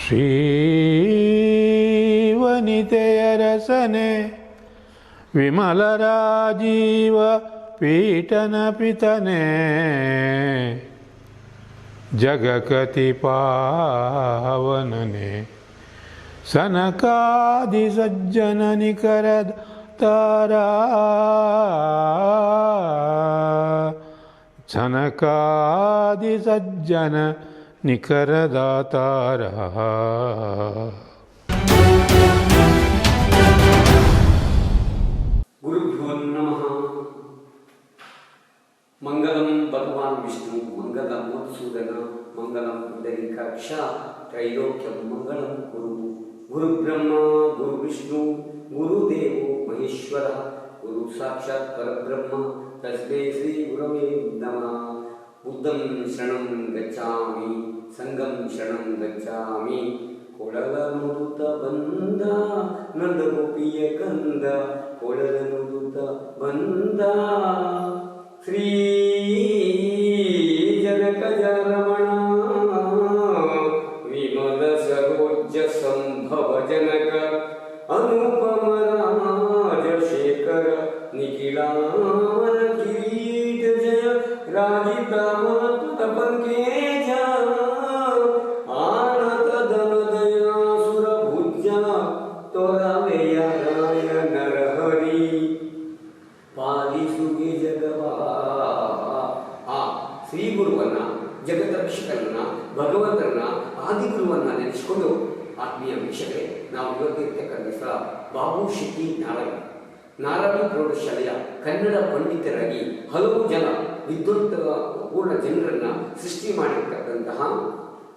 ಶ್ರೀವನಿತೆಯ ರಸನೆ ವಿಮಲ ರಾಜೀವ ಪೀಠನ ಪಿತನೆ ಜಗಕತಿ ಪಾವನನೆ ಸನಕಾದಿ ಸಜ್ಜನ ನಿಕರದ ತಾರಾ ಸನಕಾದಿ ಸಜ್ಜನ ನಿಕರದಾತಾರ. ಗುರುಭ್ಯೋ ನಮಃ. ಮಂಗಲಂ ಭಗವಾನ್ ವಿಷ್ಣು ಮಂಗಲಂ ಮಧುಸೂದನ ಮಂಗಲಂ ಪುಂಡರೀಕಾಕ್ಷ ತ್ರೈಲೋಕ್ಯಂ ಮಂಗಳಂ ಕುರು. ಗುರು ಬ್ರಹ್ಮ ಗುರು ವಿಷ್ಣು ಗುರುದೇವೋ ಮಹೇಶ್ವರ ಗುರು ಸಾಕ್ಷಾತ್ ಪರಬ್ರಹ್ಮ ತಸ್ಮೈ ಶ್ರೀ ಗುರವೇ ನಮಃ. ಬುದ್ಧಂ ಶರಣಂ ಗಚ್ಚಾಮಿ ಸಂಗಂ ಶರಣಂ ಗಚ್ಚಾಮಿ. ಕೊಳಲನುದುತ ಬಂದ ನಂದಗೋಪಿಯ ಕಂದ ಕೊಳಲನುದುತ ಬಂದ ಶ್ರೀ ಜನಕಜ ರಮಣ ವಿಮಲ ಸರೋಜ ಸಂಭವ ಜನಕ ಅನುಪಮ ರಾಜಶೇಖರ ನಿಖಿಲಾಮನ ಕಿರೀಟ ಜಯ ರಾಜಿತಾಮನ ಪುತ ಪಂಕೇಜ ಆನತ ದನದಯಾಸುರ ಭುಜ ತೊರವೆಯ ರಾಯ ನರಹರಿ ಪಾಲಿಸುಗೆ ಜಗವಾ. ಆ ಶ್ರೀ ಗುರುವನ್ನ ಜಗದರಕ್ಷಕರನ್ನ ಭಗವಂತರನ್ನ ಆದಿಗುರುವನ್ನ ನೆನೆಸಿಕೊಂಡು ಆತ್ಮೀಯ ವೀಕ್ಷಕರೇ, ನಾವು ಇವತ್ತಿರ್ತಕ್ಕಂಥ ಸ್ಥಳ ಬಾಬು ಶೆಟ್ಟಿ ನಾರಾಯಣ ಪ್ರೌಢಶಾಲೆಯ ಕನ್ನಡ ಪಂಡಿತರಾಗಿ ಹಲವು ಜನ ವಿದ್ವತ್ತರ ಪೂರ್ಣ ಜನರನ್ನ ಸೃಷ್ಟಿ ಮಾಡಿರ್ತಕ್ಕಂತಹ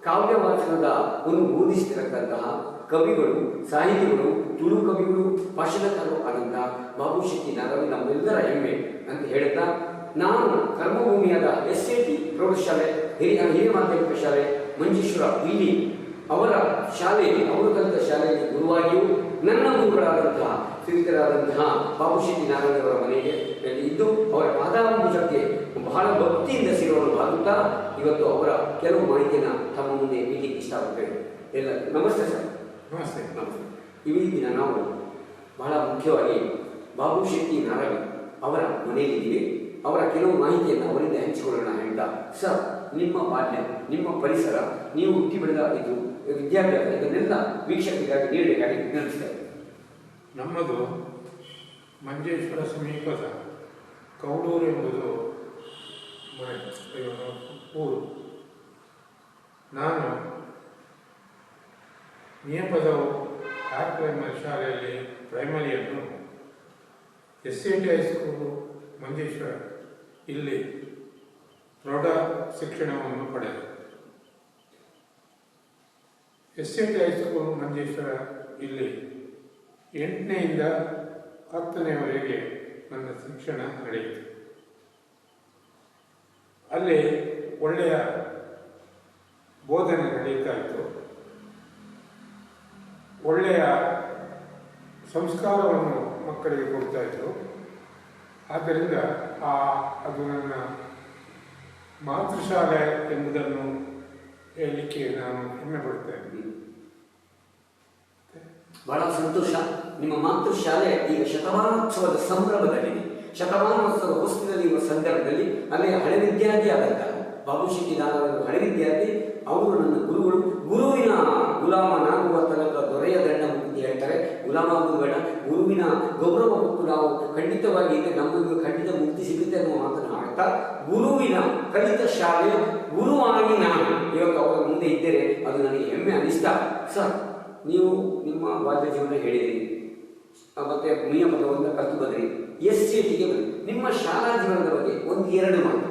ಕಾವ್ಯ ವಾಚನದ ಒಂದು ಬೋಧಿಸ್ತಿರತಕ್ಕಂತಹ ಕವಿಗಳು, ಸಾಹಿತಿಗಳು, ತುಳು ಕವಿಗಳು, ಭಾಷಣಕಾರರು ಆದಂತಹ ಬಾಬು ಶೆಟ್ಟಿ ನಾರಾಯಣ ನಮ್ಮೆಲ್ಲರ ಹೆಮ್ಮೆ ಅಂತ ಹೇಳ್ತಾ, ನಾನು ಕರ್ಮಭೂಮಿಯಾದ SAT ಪ್ರೌಢಶಾಲೆ ಹಿರಿಯ ಮಾಧ್ಯಮಿಕ ಶಾಲೆ ಮಂಜೇಶ್ವರ ಇಲ್ಲಿ ಅವರ ಶಾಲೆಯಲ್ಲಿ ಅವರು ಕಲಿತ ಶಾಲೆಯಲ್ಲಿ ಗುರುವಾಗಿಯೂ ನನ್ನ ಗುರುಗಳಾದಂತಹ ಶ್ರೀತರಾದಂತಹ ಬಾಬು ಶೆಟ್ಟಿ ನಾರಾಯಣವರ ಮನೆಗೆ ಇದ್ದು ಅವರ ಪಾದಾಂಬುಜಕ್ಕೆ ಬಹಳ ಭಕ್ತಿಯಿಂದ ಶಿರವನ್ನು ಬಾಗುತ್ತಾ ಇವತ್ತು ಅವರ ಕೆಲವು ಮಾಹಿತಿಯನ್ನು ತಮ್ಮ ಮುಂದೆ ನೀಡಲಿಕ್ಕೆ ಇಷ್ಟಪಡ್ತೇವೆ. ಎಲ್ಲ ನಮಸ್ತೆ ಸರ್. ನಮಸ್ತೆ. ನಮಸ್ತೆ. ಈ ದಿನ ನಾವು ಬಹಳ ಮುಖ್ಯವಾಗಿ ಬಾಬು ಶೆಟ್ಟಿ ನಾರಾಯಣ ಅವರ ಮನೆಯಲ್ಲಿದ್ದೀವಿ. ಅವರ ಕೆಲವು ಮಾಹಿತಿಯನ್ನು ಅವರಿಂದ ಹಂಚಿಕೊಳ್ಳೋಣ ಹೇಳ್ತಾ, ಸರ್, ನಿಮ್ಮ ಬಾಲ್ಯ, ನಿಮ್ಮ ಪರಿಸರ, ನೀವು ಹುಟ್ಟಿ ಬೆಳೆದ ಇದು ವಿದ್ಯಾಭ್ಯಾಸ ಇದನ್ನೆಲ್ಲ ವೀಕ್ಷಕರಿಗಾಗಿ ನೀಡಬೇಕಾಗಿ ವಿನಂತಿಸ್ತೇವೆ. ನಮ್ಮದು ಮಂಜೇಶ್ವರ ಸಮೀಪದ ಕೌಡೂರು ಎಂಬುದು ಊರು. ನಾನು ನಿಯಪದವು ಆರ್ ಪ್ರೈಮರಿ ಶಾಲೆಯಲ್ಲಿ ಪ್ರೈಮರಿಯನ್ನು SAT ಹೈಸ್ಕೂಲು ಮಂಜೇಶ್ವರ ಇಲ್ಲಿ ಪ್ರೌಢ ಶಿಕ್ಷಣವನ್ನು ಪಡೆದೆ. SAT ಹೈಸ್ಕೂಲು ಮಂಜೇಶ್ವರ ಇಲ್ಲಿ 8ನೇಯಿಂದ 10ನೇವರೆಗೆ ನನ್ನ ಶಿಕ್ಷಣ ನಡೆಯಿತು. ಅಲ್ಲಿ ಒಳ್ಳೆಯ ಬೋಧನೆ ನಡೀತಾ ಇತ್ತು. ಒಳ್ಳೆಯ ಸಂಸ್ಕಾರವನ್ನು ಮಕ್ಕಳಿಗೆ ಕೊಡ್ತಾ ಇದ್ರು. ಆದ್ದರಿಂದ ಅದು ನನ್ನ ಮಾತೃಶಾಲೆ ಎಂಬುದನ್ನು ಹೇಳಲಿಕ್ಕೆ ನಾನು ಹೆಮ್ಮೆ ಪಡ್ತೇನೆ. ಬಹಳ ಸಂತೋಷ. ನಿಮ್ಮ ಮಾತೃಶಾಲೆ ಈಗ ಶತಮಾನೋತ್ಸವದ ಸಂಭ್ರಮದಲ್ಲಿದೆ. ಶತಮಾನೋತ್ಸವ ಹೊಸ್ತಿನಲ್ಲಿ ಇರುವ ಸಂದರ್ಭದಲ್ಲಿ ಅಲ್ಲೇ ಹಳೆ ವಿದ್ಯಾರ್ಥಿ ಆದಂತಹ ಬಾಬು ಶೆಟ್ಟಿ ನಾರಾಯಣ ಹಳೆ ವಿದ್ಯಾರ್ಥಿ ಅವರು ನನ್ನ ಗುರುಗಳು. ಗುರುವಿನ ಗುಲಾಮನಾಗುವ ತನಕ ದೊರೆಯ ದಂಡ ಮುಕ್ತಿ ಹೇಳ್ತಾರೆ. ಗುಲಾಮಾಗುವ ಬೇಡ, ಗುರುವಿನ ಗೌರವ ಕೊಟ್ಟು ನಾವು ಖಂಡಿತವಾಗಿ ನಮಗೂ ಖಂಡಿತ ಮುಕ್ತಿ ಸಿಗುತ್ತೆ ಅನ್ನುವ ಮಾತನ್ನು ಆಡ್ತಾ, ಗುರುವಿನ ಕಲಿತ ಶಾಲೆಯ ಗುರುವಾಗಿ ನಾನು ಇವಾಗ ಅವರ ಮುಂದೆ ಇದ್ದೇನೆ. ಅದು ನನಗೆ ಹೆಮ್ಮೆ ಅನಿಸ್ತಾ. ಸರ್, ನೀವು ನಿಮ್ಮ ಬಾಲ್ಯ ಜೀವನ ಹೇಳಿದಿರಿ, ಮತ್ತೆ ನಿಯಮವನ್ನು ಕಲಿತು ಬಂದ್ರಿ, SATಗೆ ಬಂದ್ರಿ. ನಿಮ್ಮ ಶಾಲಾ ಜೀವನದ ಬಗ್ಗೆ ಒಂದು ಎರಡು ಮಾತು.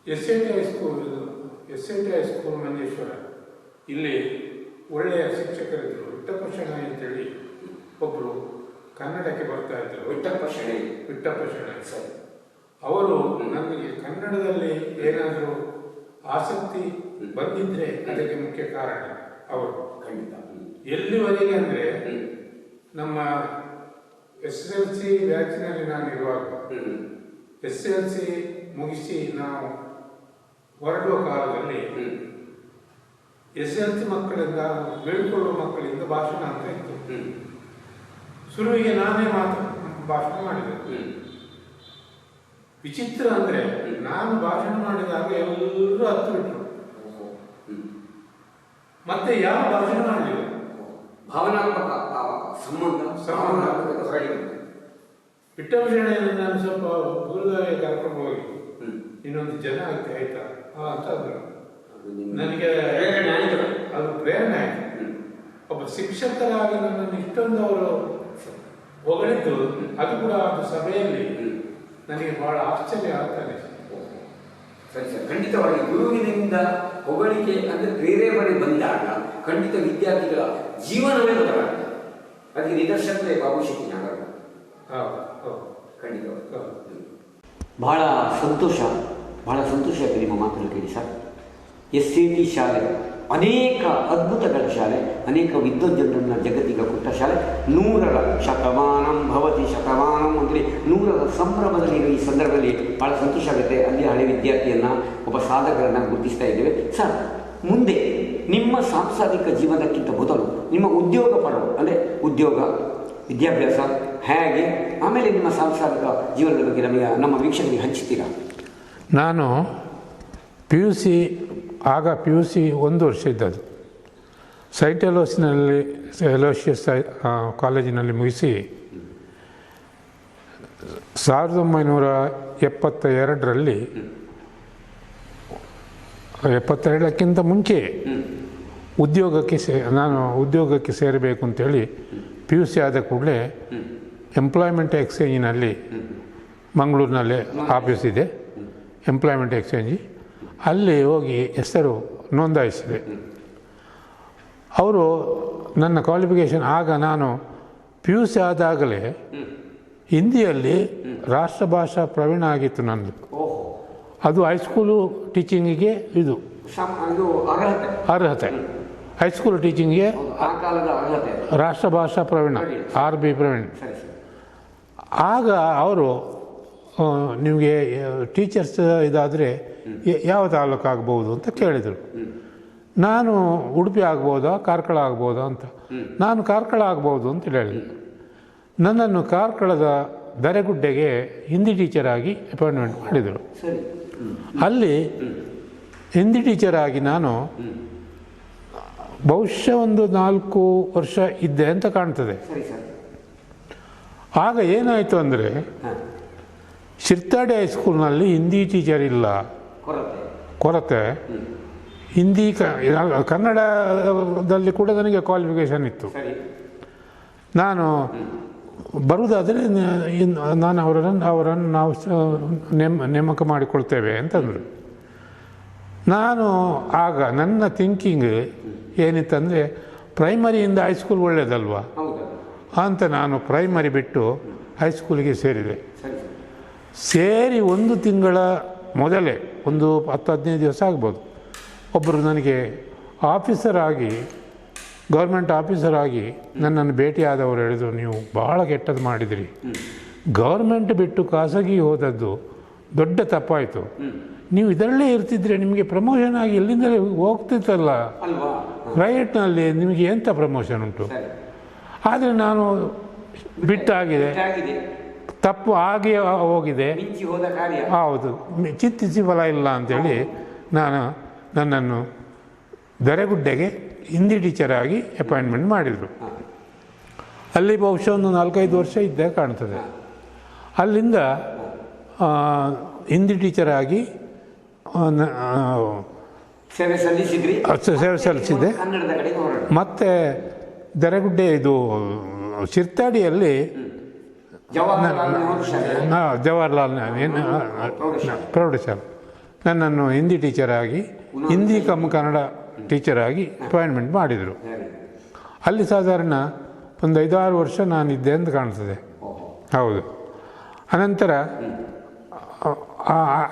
SAT ಹೈಸ್ಕೂಲ್ ಮಂಜೇಶ್ವರ ಇಲ್ಲಿ ಒಳ್ಳೆಯ ಶಿಕ್ಷಕರಿದ್ದರು. ವಿಠಪ್ಪ ಶೆಣೈ ಅಂತೇಳಿ ಒಬ್ಬರು ಕನ್ನಡಕ್ಕೆ ಬರ್ತಾ ಇದ್ದರು. ವಿಠಪ್ಪ ಶೆಣೈ ಸರ್, ಅವರು ನನಗೆ ಕನ್ನಡದಲ್ಲಿ ಏನಾದರೂ ಆಸಕ್ತಿ ಬಂದಿದ್ರೆ ಅದಕ್ಕೆ ಮುಖ್ಯ ಕಾರಣ ಅವರು. ಖಂಡಿತ. ಎಲ್ಲಿವರೆಗೆ ಅಂದರೆ ನಮ್ಮ SSLC ಬ್ಯಾಚಿನಲ್ಲಿ ನಾನಿರುವಾಗ SSLC ಮುಗಿಸಿ ನಾವು ಹೊರಡುವ ಕಾಲದಲ್ಲಿ SLC ಮಕ್ಕಳಿಂದ ಬೇಡಿಕೊಳ್ಳುವ ಮಕ್ಕಳಿಂದ ಭಾಷಣ ಅಂತ ಇತ್ತು. ಶುರುವಿಗೆ ನಾನೇ ಭಾಷಣ ಮಾಡಿದೆ. ವಿಚಿತ್ರ ಅಂದ್ರೆ ನಾನು ಭಾಷಣ ಮಾಡಿದಾಗ ಎಲ್ಲರೂ ಹತ್ತು ಬಿಟ್ರು, ಮತ್ತೆ ಯಾವ ಭಾಷಣ ಮಾಡಲಿಲ್ಲ. ಭಾವನಾತ್ಮಕ ಸಂಬಂಧ ವಿಠ್ಠಲಶರಣಯ್ಯನ ನಾನು ಸ್ವಲ್ಪ ಗುರುದಾಗೆ ಕರ್ಕೊಂಡು ಹೋಗಿ ಇನ್ನೊಂದು ಜನ ಆಗ್ತಿ ಆಯ್ತಾ ಅಂತ ಅಂದರು. ನನಗೆ ಅದು ಪ್ರೇರಣೆ ಆಯ್ತು. ಒಬ್ಬ ಶಿಕ್ಷಕರಾಗಿ ನನ್ನನ್ನು ಇಷ್ಟೊಂದು ಅವರು ಹೊಗಳಿದ್ದು, ಅದು ಕೂಡ ಒಂದು ಸಭೆಯಲ್ಲಿ ನನಗೆ ಬಹಳ ಆಶ್ಚರ್ಯ ಆಗ್ತಾನೆ. ಸರಿ ಸರ್, ಖಂಡಿತವಾಗಿ ಗುರುವಿನಿಂದ ಹೊಗಳಿಕೆ ಅಂದರೆ ಪ್ರೇರೇಪಣೆ ಬಂದಾಗ ಖಂಡಿತ ವಿದ್ಯಾರ್ಥಿಗಳ ಜೀವನವೇ ಬದಲಾಗ್ತದೆ. ಅದಕ್ಕೆ ನಿದರ್ಶನವೇ ಬಾಬು ಶೆಟ್ಟಿ ನಾಗರ. ಖಂಡಿತವಾಗಿ ಬಹಳ ಸಂತೋಷ ಆಯಿತು ನಿಮ್ಮ ಮಾತನ್ನು ಕೇಳಿ ಸರ್. SCT ಶಾಲೆ ಅನೇಕ ಅದ್ಭುತಗಳ ಶಾಲೆ, ಅನೇಕ ವಿದ್ವಜ್ಜನರನ್ನು ಜಗತ್ತಿಗೆ ಕೊಟ್ಟ ಶಾಲೆ. 100ರ ಶತಮಾನಂ ಭವತಿ ಶತಮಾನಂ ಅಂದರೆ 100ರ ಸಂಭ್ರಮದಲ್ಲಿ ಈ ಸಂದರ್ಭದಲ್ಲಿ ಭಾಳ ಸಂತೋಷ ಆಗುತ್ತೆ. ಅಲ್ಲಿ ಹಳೆ ವಿದ್ಯಾರ್ಥಿಯನ್ನು, ಒಬ್ಬ ಸಾಧಕರನ್ನು ಗುರುತಿಸ್ತಾ ಇದ್ದೇವೆ ಸರ್. ಮುಂದೆ ನಿಮ್ಮ ಸಾಂಸಾರಿಕ ಜೀವನಕ್ಕಿಂತ ಮೊದಲು ನಿಮ್ಮ ಉದ್ಯೋಗ ಪಡವು ಅಂದರೆ ಉದ್ಯೋಗ ವಿದ್ಯಾಭ್ಯಾಸ ಹೇಗೆ, ಆಮೇಲೆ ನಿಮ್ಮ ಸಾಂಸಾರಿಕ ಜೀವನದ ಬಗ್ಗೆ ನಮ್ಮ ವೀಕ್ಷಕರಿಗೆ ಹಂಚ್ತೀರಾ? ನಾನು PUC ಆಗ PUC 1 ವರ್ಷ ಇದ್ದದ್ದು. ಸೈಂಟ್ ಅಲೋಷಿಯಸ್ ಕಾಲೇಜಿನಲ್ಲಿ ಮುಗಿಸಿ 1972ರಲ್ಲಿ 72ಕ್ಕಿಂತ ಮುಂಚೆ ನಾನು ಉದ್ಯೋಗಕ್ಕೆ ಸೇರಬೇಕು ಅಂತೇಳಿ PUC ಆದ ಕೂಡಲೇ ಎಂಪ್ಲಾಯ್ಮೆಂಟ್ ಎಕ್ಸ್ಚೇಂಜಿನಲ್ಲಿ ಮಂಗಳೂರಿನಲ್ಲೇ ಆಫೀಸ್ ಇದೆ, ಎಂಪ್ಲಾಯ್ಮೆಂಟ್ ಎಕ್ಸ್ಚೇಂಜ್, ಅಲ್ಲಿ ಹೋಗಿ ಹೆಸರು ನೋಂದಾಯಿಸಿದೆ. ಅವರು ನನ್ನ ಕ್ವಾಲಿಫಿಕೇಷನ್ ಆಗ ನಾನು PUC ಆದಾಗಲೇ ಹಿಂದಿಯಲ್ಲಿ ರಾಷ್ಟ್ರಭಾಷಾ ಪ್ರವೀಣ ಆಗಿತ್ತು ನನ್ನದು. ಅದು ಹೈಸ್ಕೂಲು ಟೀಚಿಂಗಿಗೆ ಇದು ಅರ್ಹತೆ. ಹೈಸ್ಕೂಲ್ ಟೀಚಿಂಗ್ಗೆ ರಾಷ್ಟ್ರಭಾಷಾ ಪ್ರವೀಣ RB ಪ್ರವೀಣ್. ಆಗ ಅವರು ನಿಮಗೆ ಟೀಚರ್ಸ್ ಇದಾದರೆ ಯಾವ ತಾಲೂಕು ಆಗ್ಬೋದು ಅಂತ ಕೇಳಿದರು. ನಾನು ಉಡುಪಿ ಆಗ್ಬೋದಾ ಕಾರ್ಕಳ ಆಗ್ಬೋದಾ ಅಂತ. ನಾನು ಕಾರ್ಕಳ ಆಗ್ಬೋದು ಅಂತ ಹೇಳಿದೆ. ನನ್ನನ್ನು ಕಾರ್ಕಳದ ದರೆಗುಡ್ಡೆಗೆ ಹಿಂದಿ ಟೀಚರಾಗಿ ಅಪಾಯಿಂಟ್ಮೆಂಟ್ ಮಾಡಿದರು. ಅಲ್ಲಿ ಹಿಂದಿ ಟೀಚರಾಗಿ ನಾನು ಬಹುಶಃ ಒಂದು 4 ವರ್ಷ ಇದ್ದೆ ಅಂತ ಕಾಣ್ತದೆ. ಆಗ ಏನಾಯಿತು ಅಂದರೆ ಶಿರ್ತಾಡಿ ಹೈಸ್ಕೂಲ್ನಲ್ಲಿ ಹಿಂದಿ ಟೀಚರ್ ಇಲ್ಲ, ಕೊರತೆ. ಹಿಂದಿ ಕನ್ನಡದಲ್ಲಿ ಕೂಡ ನನಗೆ ಕ್ವಾಲಿಫಿಕೇಷನ್ ಇತ್ತು. ನಾನು ಬರುವುದಾದರೆ ನಾನು ಅವರನ್ನು ನಾವು ನೇಮಕ ಮಾಡಿಕೊಳ್ತೇವೆ ಅಂತಂದರು. ನಾನು ಆಗ ನನ್ನ ಥಿಂಕಿಂಗ್ ಏನಿತ್ತಂದರೆ ಪ್ರೈಮರಿಯಿಂದ ಹೈಸ್ಕೂಲ್ ಒಳ್ಳೆಯದಲ್ವಾ ಅಂತ ನಾನು ಪ್ರೈಮರಿ ಬಿಟ್ಟು ಹೈಸ್ಕೂಲಿಗೆ ಸೇರಿದೆ. ಸೇರಿ 1 ತಿಂಗಳ ಮೊದಲೇ ಒಂದು 10-15 ದಿವಸ ಆಗ್ಬೋದು, ಒಬ್ಬರು ನನಗೆ ಗೌರ್ಮೆಂಟ್ ಆಫೀಸರ್ ಆಗಿ ನನ್ನನ್ನು ಭೇಟಿಯಾದವರು ಹೇಳಿದರು, ನೀವು ಭಾಳ ಕೆಟ್ಟದ್ದು ಮಾಡಿದಿರಿ, ಗೌರ್ಮೆಂಟ್ ಬಿಟ್ಟು ಖಾಸಗಿ ಹೋದದ್ದು ದೊಡ್ಡ ತಪ್ಪಾಯಿತು, ನೀವು ಇದರಲ್ಲೇ ಇರ್ತಿದ್ರೆ ನಿಮಗೆ ಪ್ರಮೋಷನ್ ಆಗಿ ಎಲ್ಲಿಂದಲೇ ಹೋಗ್ತಿತ್ತಲ್ಲ, ಪ್ರೈವೇಟ್ನಲ್ಲಿ ನಿಮಗೆ ಎಂಥ ಪ್ರಮೋಷನ್ ಉಂಟು. ಆದರೆ ನಾನು ಬಿಟ್ಟಾಗಿದೆ, ತಪ್ಪು ಆಗಿ ಹೋಗಿದೆ, ಹೌದು, ಚಿಂತಿಸಿ ಫಲ ಇಲ್ಲ ಅಂಥೇಳಿ ನನ್ನನ್ನು ದರೆಗುಡ್ಡೆಗೆ ಹಿಂದಿ ಟೀಚರಾಗಿ ಅಪಾಯಿಂಟ್ಮೆಂಟ್ ಮಾಡಿದರು. ಅಲ್ಲಿ ಬಹುಶಃ ಒಂದು 4-5 ವರ್ಷ ಇದ್ದೇ ಕಾಣ್ತದೆ. ಅಲ್ಲಿಂದ ಹಿಂದಿ ಟೀಚರಾಗಿ ಸೇವೆ ಸಲ್ಲಿಸಿದೆ. ಮತ್ತು ದರೆಗುಡ್ಡೆ ಇದು ಶಿರ್ತಾಡಿಯಲ್ಲಿ ಜವಾಹರ್ಲಾಲ್ ಪ್ರೌಢಶಾಲೆ ನನ್ನನ್ನು ಹಿಂದಿ ಟೀಚರಾಗಿ, ಹಿಂದಿ ಕನ್ನಡ ಟೀಚರಾಗಿ ಅಪಾಯಿಂಟ್ಮೆಂಟ್ ಮಾಡಿದರು. ಅಲ್ಲಿ ಸಾಧಾರಣ ಒಂದು 5-6 ವರ್ಷ ನಾನಿದ್ದೆ ಅಂತ ಕಾಣ್ತದೆ. ಹೌದು. ಅನಂತರ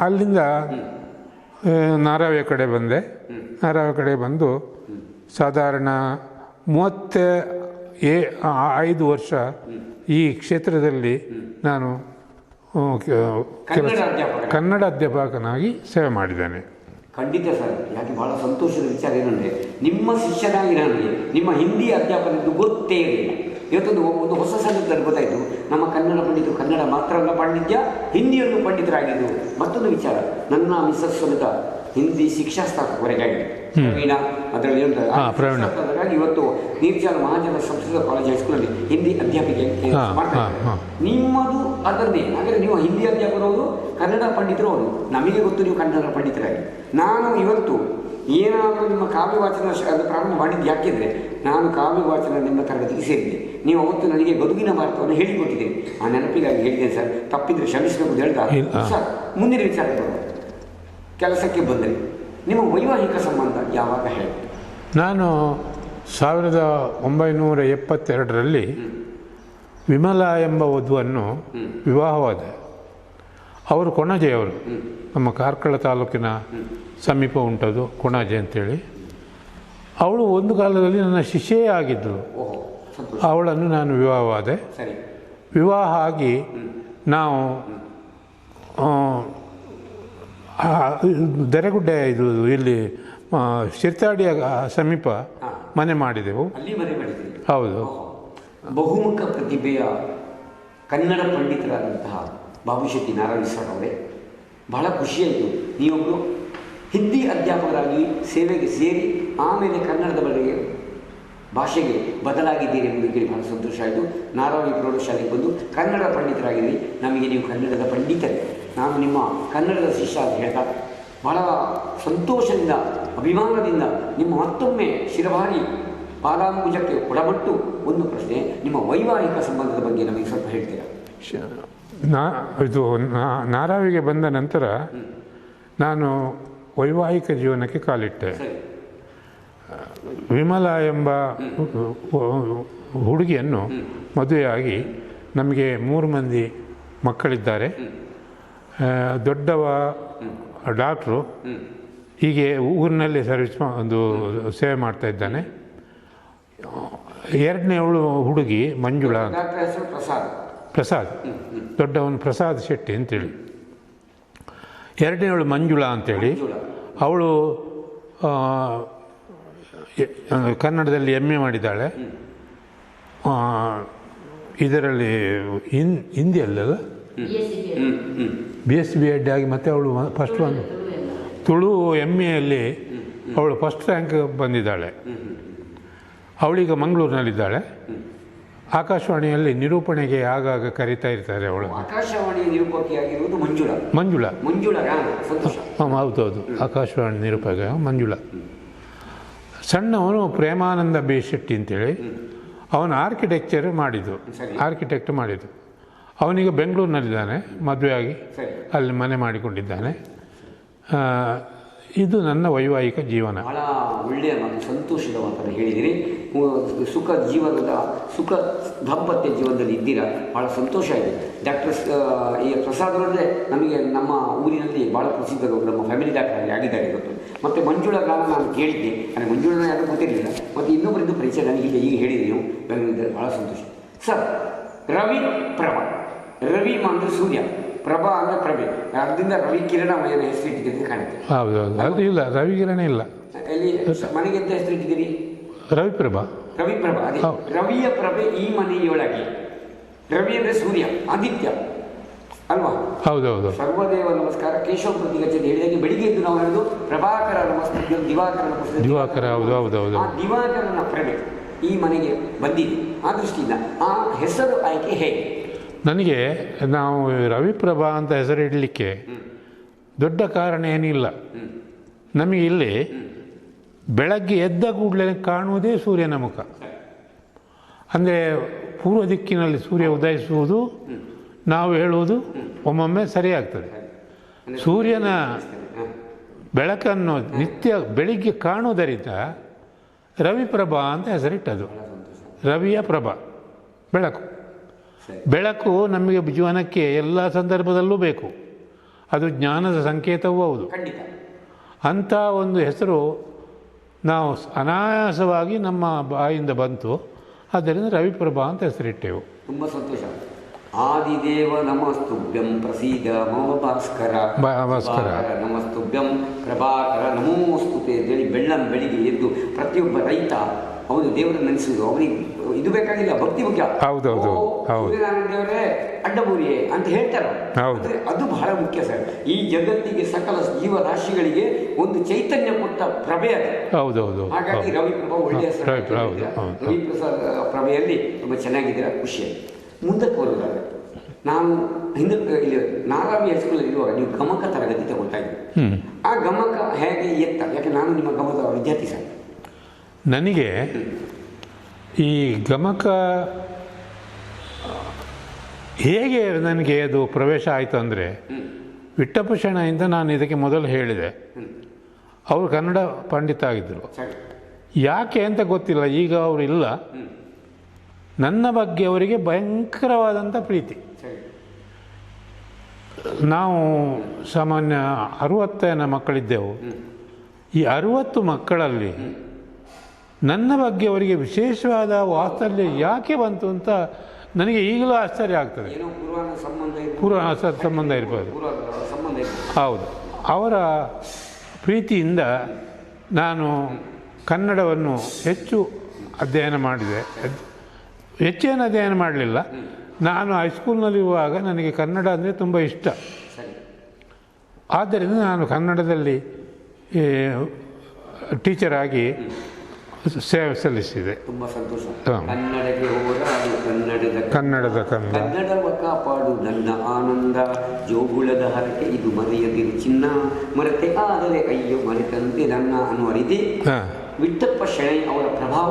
ಅಲ್ಲಿಂದ ನಾರಾವ್ಯ ಕಡೆ ಬಂದೆ. ನಾರಾವ್ಯ ಕಡೆ ಬಂದು ಸಾಧಾರಣ 35 ವರ್ಷ ಈ ಕ್ಷೇತ್ರದಲ್ಲಿ ನಾನು ಕನ್ನಡ ಅಧ್ಯಾಪಕನಾಗಿ ಸೇವೆ ಮಾಡಿದ್ದೇನೆ. ಖಂಡಿತ ಸರ್. ಯಾಕೆ ಬಹಳ ಸಂತೋಷದ ವಿಚಾರ ಏನಂದರೆ, ನಿಮ್ಮ ಶಿಷ್ಯನಾಗಿ ನನಗೆ ನಿಮ್ಮ ಹಿಂದಿ ಅಧ್ಯಾಪನದ್ದು ಗೊತ್ತೇ ಇರಲಿಲ್ಲ. ಇವತ್ತೊಂದು ಒಂದು ಹೊಸ ಸಂಗತಿಯಲ್ಲಿ ಗೊತ್ತಾಯಿತು, ನಮ್ಮ ಕನ್ನಡ ಪಂಡಿತರು ಕನ್ನಡ ಮಾತ್ರವಲ್ಲ ಪಾಂಡಿತ್ಯ, ಹಿಂದಿಯನ್ನು ಪಂಡಿತರಾಗಿದ್ದು. ಮತ್ತೊಂದು ವಿಚಾರ, ನನ್ನ ಮಿಸಸ್ ಸಮೇತ ಹಿಂದಿ ಶಿಕ್ಷಾಸ್ಥಾಪಕವರೆಗಾಗಿ ಪ್ರವೀಣ ಅದರಲ್ಲಿ ಹಾಗಾಗಿ ಇವತ್ತು ನೀರ್ಜಾಲ ಮಹಾಜನ ಸಂಸ್ಕೃತ ಕಾಲೇಜ್ ಹೈಸ್ಕೂಲಲ್ಲಿ ಹಿಂದಿ ಅಧ್ಯಾಪಿಕೆ ಮಾಡ್ತಾರೆ. ನಿಮ್ಮದು ಅದನ್ನೇ. ಹಾಗಾದರೆ ನೀವು ಹಿಂದಿ ಅಧ್ಯಾಪಕರವರು, ಕನ್ನಡ ಪಂಡಿತರು ಅವರು. ನಮಗೆ ಗೊತ್ತು ನೀವು ಕನ್ನಡ ಪಂಡಿತರಾಗಿ. ನಾನು ಇವತ್ತು ಏನಾದರೂ ನಿಮ್ಮ ಕಾವ್ಯ ವಾಚನ ಅದು ಪ್ರಾರಂಭ ಮಾಡಿದ್ದು ಯಾಕೆಂದರೆ, ನಾನು ಕಾವ್ಯ ವಾಚನ ನಿಮ್ಮ ತರಗತಿಗೆ ಸೇರಿದ್ದೆ. ನೀವು ಅವತ್ತು ನನಗೆ ಗದುಗಿನ ಭಾರತವನ್ನು ಹೇಳಿಕೊಟ್ಟಿದ್ದೀರಿ. ಆ ನೆನಪಿಗಾಗಿ ಹೇಳಿದ್ದೇನೆ ಸರ್, ತಪ್ಪಿದ್ರೆ ಕ್ಷಮಿಸಬೇಕು ಅಂತ ಹೇಳ್ತಾ ಸರ್ ಮುಂದಿನ ವಿಚಾರ ಬರೋದು. ಕೆಲಸಕ್ಕೆ ಬಂದರೆ ನಿಮ್ಮ ವೈವಾಹಿಕ ಸಂಬಂಧ ಯಾವಾಗ ಹೇಳಿ? ನಾನು 1972ರಲ್ಲಿ ವಿಮಲಾ ಎಂಬ ವಧುವನ್ನು ವಿವಾಹವಾದೆ. ಅವರು ಕೊಣಾಜೆಯವರು, ನಮ್ಮ ಕಾರ್ಕಳ ತಾಲೂಕಿನ ಸಮೀಪ ಉಂಟದು ಕೊಣಾಜೆ ಅಂತೇಳಿ. ಅವಳು ಒಂದು ಕಾಲದಲ್ಲಿ ನನ್ನ ಶಿಷ್ಯೆಯೇ ಆಗಿದ್ದಳು. ಅವಳನ್ನು ನಾನು ವಿವಾಹವಾದೆ. ವಿವಾಹ ಆಗಿ ನಾವು ದೆರೆಗುಡ್ಡೆ ಇದು ಇಲ್ಲಿ ಶಿರ್ತಾಡಿಯ ಸಮೀಪ ಮನೆ ಮಾಡಿದೆವು. ಹೌದು. ಬಹುಮುಖ ಪ್ರತಿಭೆಯ ಕನ್ನಡ ಪಂಡಿತರಾದಂತಹ ಬಾಬುಶೆಟ್ಟಿ ನಾರಾಯಣ ಸರ್ ಅವರೇ, ಬಹಳ ಖುಷಿಯಾಯಿತು. ನೀವೊಬ್ಬರು ಹಿಂದಿ ಅಧ್ಯಾಪಕರಾಗಿ ಸೇವೆಗೆ ಸೇರಿ ಆಮೇಲೆ ಕನ್ನಡದ ಬಗೆಗೆ ಭಾಷೆಗೆ ಬದಲಾಗಿದ್ದೀರಿ ಎಂಬುದು ಕೇಳಿ ಬಹಳ ಸಂತೋಷ ಆಯಿತು. ನಾರಾಯಣಿ ಪ್ರೌಢಶಾಲೆಗೆ ಬಂದು ಕನ್ನಡ ಪಂಡಿತರಾಗಿದ್ದೀರಿ. ನಮಗೆ ನೀವು ಕನ್ನಡದ ಪಂಡಿತರೇ, ನಾನು ನಿಮ್ಮ ಕನ್ನಡದ ಶಿಷ್ಯ ಅಂತ ಹೇಳ್ತಾ ಬಹಳ ಸಂತೋಷದಿಂದ ಅಭಿಮಾನದಿಂದ ನಿಮ್ಮ ಮತ್ತೊಮ್ಮೆ ಶಿರಭಾರಿ ಪಾದಾಂಬುಜಕ್ಕೆ ಒಳಪಟ್ಟು ಒಂದು ಪ್ರಶ್ನೆ, ನಿಮ್ಮ ವೈವಾಹಿಕ ಸಂಬಂಧದ ಬಗ್ಗೆ ನಮಗೆ ಸ್ವಲ್ಪ ಹೇಳ್ತೀರಾ? ಇದು ನಾರಾವಿಗೆ ಬಂದ ನಂತರ ನಾನು ವೈವಾಹಿಕ ಜೀವನಕ್ಕೆ ಕಾಲಿಟ್ಟೆ. ವಿಮಲಾ ಎಂಬ ಹುಡುಗಿಯನ್ನು ಮದುವೆಯಾಗಿ ನಮಗೆ 3 ಮಂದಿ ಮಕ್ಕಳಿದ್ದಾರೆ. ದೊಡ್ಡವ ಡಾಕ್ಟ್ರು, ಹೀಗೆ ಊರಿನಲ್ಲಿ ಸರ್ವಿಸ್ ಒಂದು ಸೇವೆ ಮಾಡ್ತಾ ಇದ್ದಾನೆ. ಎರಡನೇವಳು ಹುಡುಗಿ ಮಂಜುಳಾ, ಪ್ರಸಾದ್, ದೊಡ್ಡವನು ಪ್ರಸಾದ್ ಶೆಟ್ಟಿ ಅಂತೇಳಿ. ಎರಡನೇವಳು ಮಂಜುಳಾ ಅಂತೇಳಿ, ಅವಳು ಕನ್ನಡದಲ್ಲಿ MA ಮಾಡಿದ್ದಾಳೆ. ಇದರಲ್ಲಿ ಹಿಂದಿಯಲ್ಲ BSc ಆಗಿ ಮತ್ತೆ ಅವಳು ಫಸ್ಟ್ ಒಂದು ತುಳು MAಯಲ್ಲಿ ಅವಳು ಫಸ್ಟ್ ರ್ಯಾಂಕ್ ಬಂದಿದ್ದಾಳೆ. ಅವಳೀಗ ಮಂಗಳೂರಿನಲ್ಲಿದ್ದಾಳೆ. ಆಕಾಶವಾಣಿಯಲ್ಲಿ ನಿರೂಪಣೆಗೆ ಆಗಾಗ ಕರೀತಾ ಇರ್ತಾರೆ ಅವಳು. ಆಕಾಶವಾಣಿಯ ನಿರೂಪಕಿಯಾಗಿರುವುದು ಮಂಜುಳಾ. ಹೌದೌದು, ಆಕಾಶವಾಣಿ ನಿರೂಪಕ ಮಂಜುಳಾ. ಸಣ್ಣವನು ಪ್ರೇಮಾನಂದ ಬಿ ಶೆಟ್ಟಿ ಅಂತೇಳಿ, ಅವನು ಆರ್ಕಿಟೆಕ್ಟ್ ಮಾಡಿದ್ದು. ಅವನಿಗೆ ಬೆಂಗಳೂರಿನಲ್ಲಿದ್ದಾನೆ, ಮದುವೆಯಾಗಿ ಅಲ್ಲಿ ಮನೆ ಮಾಡಿಕೊಂಡಿದ್ದಾನೆ. ಇದು ನನ್ನ ವೈವಾಹಿಕ ಜೀವನ. ಬಹಳ ಒಳ್ಳೆಯ ಮತ್ತು ಸಂತೋಷದ ಮಾತನ್ನು ಹೇಳಿದಿರಿ. ಸುಖ ದಾಂಪತ್ಯ ಜೀವನದಲ್ಲಿ ಇದ್ದೀರಾ, ಭಾಳ ಸಂತೋಷ ಇದೆ. ಡಾಕ್ಟರ್ ಈ ಪ್ರಸಾದ್ ಅವರೇ ನಮಗೆ ನಮ್ಮ ಊರಿನಲ್ಲಿ ಭಾಳ ಪ್ರಸಿದ್ಧರು, ನಮ್ಮ ಫ್ಯಾಮಿಲಿ ಡಾಕ್ಟರ್ ಆಗಿದ್ದಾರೆ ಇವತ್ತು. ಮತ್ತು ಮಂಜುಳಾ ನಾನು ಕೇಳಿದ್ದೆ, ಅಂದರೆ ಮಂಜುಳನ ಯಾರು ಗೊತ್ತಿರಲಿಲ್ಲ. ಮತ್ತು ಇನ್ನೊಬ್ಬರಿದ್ದು ಪರಿಚಯ ನನಗೆ ಈಗ ಹೇಳಿದೆ ನೀವು ಬೆಂಗಳೂರಿನಲ್ಲಿ. ಭಾಳ ಸಂತೋಷ ಸರ್. ರವಿ ಅಂದರೆ ಸೂರ್ಯ, ಪ್ರಭಾ ಅಂದರೆ ಪ್ರಭೆ, ಅದರಿಂದ ರವಿ ಕಿರಣಮಯನ ಹೆಸರು ಇಟ್ಟಿದ್ದೀರಿ ಕಾಣುತ್ತೆ. ಹೌದು, ಇಲ್ಲ ರವಿಕಿರಣ ಇಲ್ಲ. ಎಲ್ಲಿ ಮನೆಗೆ ಎಂತ ಹೆಸರು ಇಟ್ಟಿದ್ದೀರಿ? ರವಿಪ್ರಭಾ. ಅದೇ ರವಿಯ ಪ್ರಭೆ ಈ ಮನೆಯೊಳಗೆ. ರವಿ ಅಂದರೆ ಸೂರ್ಯ, ಆದಿತ್ಯ ಅಲ್ವಾ? ಹೌದೌದು. ಸರ್ವದೇವ ನಮಸ್ಕಾರ ಕೇಶವ ಪ್ರತಿಗಚ್ಚದೆ ಹೇಳಿದಾಗೆ ಬೆಳಿಗ್ಗೆ ಎದ್ದು ನಾವು ಹೇಳಿದ್ದು ಪ್ರಭಾಕರ ನಮಸ್ಕಾರ, ದಿವಾಕರ. ಹೌದು. ಆ ದಿವಾಕರನ ಪ್ರಭೆ ಈ ಮನೆಗೆ ಬಂದಿದೆ. ಆ ದೃಷ್ಟಿಯಿಂದ ಆ ಹೆಸರು ಆಯ್ಕೆ ಹೇಗೆ? ನನಗೆ ನಾವು ರವಿಪ್ರಭಾ ಅಂತ ಹೆಸರಿಡಲಿಕ್ಕೆ ದೊಡ್ಡ ಕಾರಣ ಏನಿಲ್ಲ. ನಮಗೆ ಇಲ್ಲಿ ಬೆಳಗ್ಗೆ ಎದ್ದ ಕೂಡಲೇ ಕಾಣುವುದೇ ಸೂರ್ಯನ ಮುಖ. ಅಂದರೆ ಪೂರ್ವ ದಿಕ್ಕಿನಲ್ಲಿ ಸೂರ್ಯ ಉದಯಿಸುವುದು ನಾವು ಹೇಳುವುದು ಒಮ್ಮೊಮ್ಮೆ ಸರಿಯಾಗ್ತದೆ. ಸೂರ್ಯನ ಬೆಳಕನ್ನು ನಿತ್ಯ ಬೆಳಿಗ್ಗೆ ಕಾಣುವುದರಿಂದ ರವಿಪ್ರಭಾ ಅಂತ ಹೆಸರಿಟ್ಟದು. ರವಿಯ ಪ್ರಭಾ, ಬೆಳಕು ನಮಗೆ ಜೀವನಕ್ಕೆ ಎಲ್ಲ ಸಂದರ್ಭದಲ್ಲೂ ಬೇಕು. ಅದು ಜ್ಞಾನದ ಸಂಕೇತವೂ ಹೌದು. ಅಂಥ ಒಂದು ಹೆಸರು ನಾವು ಅನಾಯಾಸವಾಗಿ ನಮ್ಮ ಬಾಯಿಂದ ಬಂತು. ಆದ್ದರಿಂದ ರವಿಪ್ರಭಾ ಅಂತ ಹೆಸರಿಟ್ಟೆವು. ತುಂಬ ಸಂತೋಷ. ಆದಿದೇವ ನಮಸ್ತುಭ್ಯಂ ಪ್ರಸೀದ ಮಮ ಭಾಸ್ಕರ ನಮಸ್ತುಭ್ಯಂ ಪ್ರಭಾಕರ ನಮೋಸ್ತುತೆ ಅಂತೇಳಿ ಬೆಳಿಗ್ಗೆ ಎದ್ದು ಪ್ರತಿಯೊಬ್ಬ ರೈತ ಅವನು ದೇವರನ್ನು ನೆನೆಸುವುದು. ಅವನಿಗೆ ಇದು ಬೇಕಾಗಿಲ್ಲ, ಭಕ್ತಿ ಮುಖ್ಯ. ಹೌದೌದು ಸೂರ್ಯನಾರಾಯಣ ದೇವರೇ ಅಡ್ಡಬೂರಿಯೇ ಅಂತ ಹೇಳ್ತಾರೆ. ಅದು ಬಹಳ ಮುಖ್ಯ ಸರ್. ಈ ಜಗತ್ತಿಗೆ ಸಕಲ ಜೀವರಾಶಿಗಳಿಗೆ ಒಂದು ಚೈತನ್ಯ ಕೊಟ್ಟ ಪ್ರಭೆ ಅದು. ಹೌದೌದು. ಹಾಗಾಗಿ ರವಿಪ್ರಭಾ ಒಳ್ಳೆಯ ರವಿಪ್ರಸಾದ್ ಪ್ರಭೆಯಲ್ಲಿ ತುಂಬ ಚೆನ್ನಾಗಿದ್ದೀರಾ, ಖುಷಿಯಾಗಿ ಮುಂದಕ್ಕೆ ಬರುವುದಾದ್ರೆ ನಾವು ಹಿಂದಕ್ಕೆ ಇಲ್ಲಿ ನಾರಾವಿ ಹೈಸ್ಕೂಲಲ್ಲಿ ಇರುವಾಗ ನೀವು ಗಮಕ ತರಗತಿ ತಗೊಳ್ತಾ ಇದ್ದೀವಿ. ಆ ಗಮಕ ಹೇಗೆ ಎತ್ತ? ಯಾಕೆ ನಾನು ನಿಮ್ಮ ಗಮಕದ ವಿದ್ಯಾರ್ಥಿ ಸರ್. ನನಗೆ ಈ ಗಮಕ ಹೇಗೆ ನನಗೆ ಅದು ಪ್ರವೇಶ ಆಯಿತು ಅಂದರೆ, ವಿಠ್ಠಪ್ಪ ಶೆಣೈಯಿಂದ ನಾನು ಇದಕ್ಕೆ ಮೊದಲು ಹೇಳಿದೆ. ಅವರು ಕನ್ನಡ ಪಂಡಿತ ಆಗಿದ್ದರು. ಯಾಕೆ ಅಂತ ಗೊತ್ತಿಲ್ಲ, ಈಗ ಅವರು ಇಲ್ಲ. ನನ್ನ ಬಗ್ಗೆ ಅವರಿಗೆ ಭಯಂಕರವಾದಂಥ ಪ್ರೀತಿ. ನಾವು ಸಾಮಾನ್ಯ 60 ಮಕ್ಕಳಿದ್ದೆವು. ಈ 60 ಮಕ್ಕಳಲ್ಲಿ ನನ್ನ ಬಗ್ಗೆ ಅವರಿಗೆ ವಿಶೇಷವಾದ ವಾತ್ಸಲ್ಯ ಯಾಕೆ ಬಂತು ಅಂತ ನನಗೆ ಈಗಲೂ ಆಶ್ಚರ್ಯ ಆಗ್ತದೆ. ಪೂರ್ವ ಸಂಬಂಧ ಇರ್ಬೋದು. ಹೌದು, ಅವರ ಪ್ರೀತಿಯಿಂದ ನಾನು ಕನ್ನಡವನ್ನು ಹೆಚ್ಚು ಅಧ್ಯಯನ ಮಾಡಿದೆ. ಹೆಚ್ಚೇನು ಅಧ್ಯಯನ ಮಾಡಲಿಲ್ಲ. ನಾನು ಹೈಸ್ಕೂಲ್ನಲ್ಲಿರುವಾಗ ನನಗೆ ಕನ್ನಡ ಅಂದರೆ ತುಂಬ ಇಷ್ಟ. ಆದ್ದರಿಂದ ನಾನು ಕನ್ನಡದಲ್ಲಿ ಟೀಚರಾಗಿ ಸೇವೆ ಸಲ್ಲಿಸಿದೆ. ತುಂಬ ಸಂತೋಷ. ಕನ್ನಡಕ್ಕೆ ಹೋದ ಕನ್ನಡದ ಕನ್ನಡವ ಕಾಪಾಡು ನನ್ನ ಆನಂದ, ಜೋಗುಳದ ಹರಕೆ ಇದು ಮರೆಯದಿರು ಚಿನ್ನ, ಮರೆತೆ ಆದರೆ ಅಯ್ಯೋ ಮರೆತಂತೆ ನನ್ನ ಅನ್ನುವ ರೀತಿ ವಿಠ್ಠಪ್ಪ ಶೆಣೈ ಅವರ ಪ್ರಭಾವ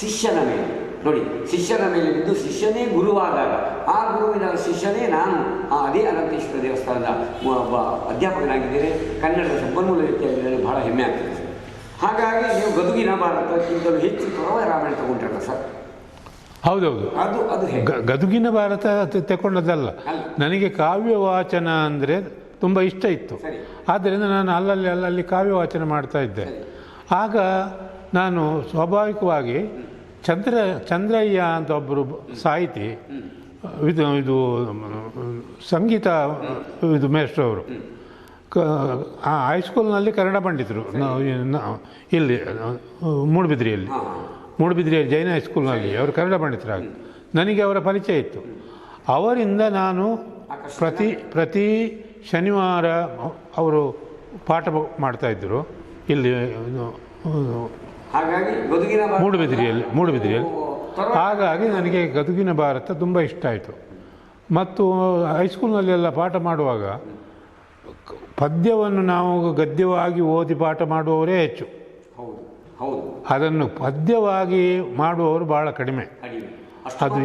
ಶಿಷ್ಯನ ಮೇಲೆ ನೋಡಿ. ಶಿಷ್ಯನ ಮೇಲೆ ಬಿದ್ದು ಶಿಷ್ಯನೇ ಗುರುವಾದಾಗ ಆ ಗುರುವಿನ ಶಿಷ್ಯನೇ ನಾನು. ಅದೇ ಅನಂತೇಶ್ವರ ದೇವಸ್ಥಾನದ ಅಧ್ಯಾಪಕನಾಗಿದ್ದೇನೆ. ಕನ್ನಡದ ಸಂಪನ್ಮೂಲ ವ್ಯಕ್ತಿಯಾಗಿದ್ದರೆ ಬಹಳ ಹೆಮ್ಮೆ ಆಗ್ತದೆ ಸರ್. ಹಾಗಾಗಿ ನೀವು ಗದುಗಿನ ಭಾರತಕ್ಕಿಂತಲೂ ಹೆಚ್ಚು ಪರವ ರಾಮಾಯಣ ತಗೊಂಡ್ರಲ್ಲ ಸರ್. ಹೌದೌದು, ಅದು ಗದುಗಿನ ಭಾರತ ತಗೊಂಡದಲ್ಲ. ನನಗೆ ಕಾವ್ಯ ವಾಚನ ಅಂದರೆ ತುಂಬ ಇಷ್ಟ ಇತ್ತು. ಆದ್ದರಿಂದ ನಾನು ಅಲ್ಲಲ್ಲಿ ಕಾವ್ಯ ವಾಚನ ಮಾಡ್ತಾ ಇದ್ದೆ. ಆಗ ನಾನು ಸ್ವಾಭಾವಿಕವಾಗಿ ಚಂದ್ರಯ್ಯ ಅಂತ ಒಬ್ಬರು ಸಾಹಿತಿ, ಇದು ಸಂಗೀತ ಇದು ಮೇಷ್ಟ್ರು ಅವರು, ಹೈಸ್ಕೂಲ್ನಲ್ಲಿ ಕನ್ನಡ ಪಂಡಿತರು. ಇಲ್ಲಿ ಮೂಡುಬಿದ್ರಿಯಲ್ಲಿ ಜೈನ ಹೈಸ್ಕೂಲ್ನಲ್ಲಿ ಅವರು ಕನ್ನಡ ಪಂಡಿತರಾಗಿ ನನಗೆ ಅವರ ಪರಿಚಯ ಇತ್ತು. ಅವರಿಂದ ನಾನು ಪ್ರತಿ ಶನಿವಾರ ಅವರು ಪಾಠ ಮಾಡ್ತಾಯಿದ್ದರು ಇಲ್ಲಿ ಮೂಡುಬಿದ್ರಿಯಲ್ಲಿ. ಹಾಗಾಗಿ ನನಗೆ ಗದುಗಿನ ಭಾರತ ತುಂಬ ಇಷ್ಟ ಆಯಿತು. ಮತ್ತು ಹೈಸ್ಕೂಲ್ನಲ್ಲೆಲ್ಲ ಪಾಠ ಮಾಡುವಾಗ ಪದ್ಯವನ್ನು ನಾವು ಗದ್ಯವಾಗಿ ಓದಿ ಪಾಠ ಮಾಡುವವರೇ ಹೆಚ್ಚು. ಅದನ್ನು ಪದ್ಯವಾಗಿ ಮಾಡುವವರು ಬಹಳ ಕಡಿಮೆ. ಅದು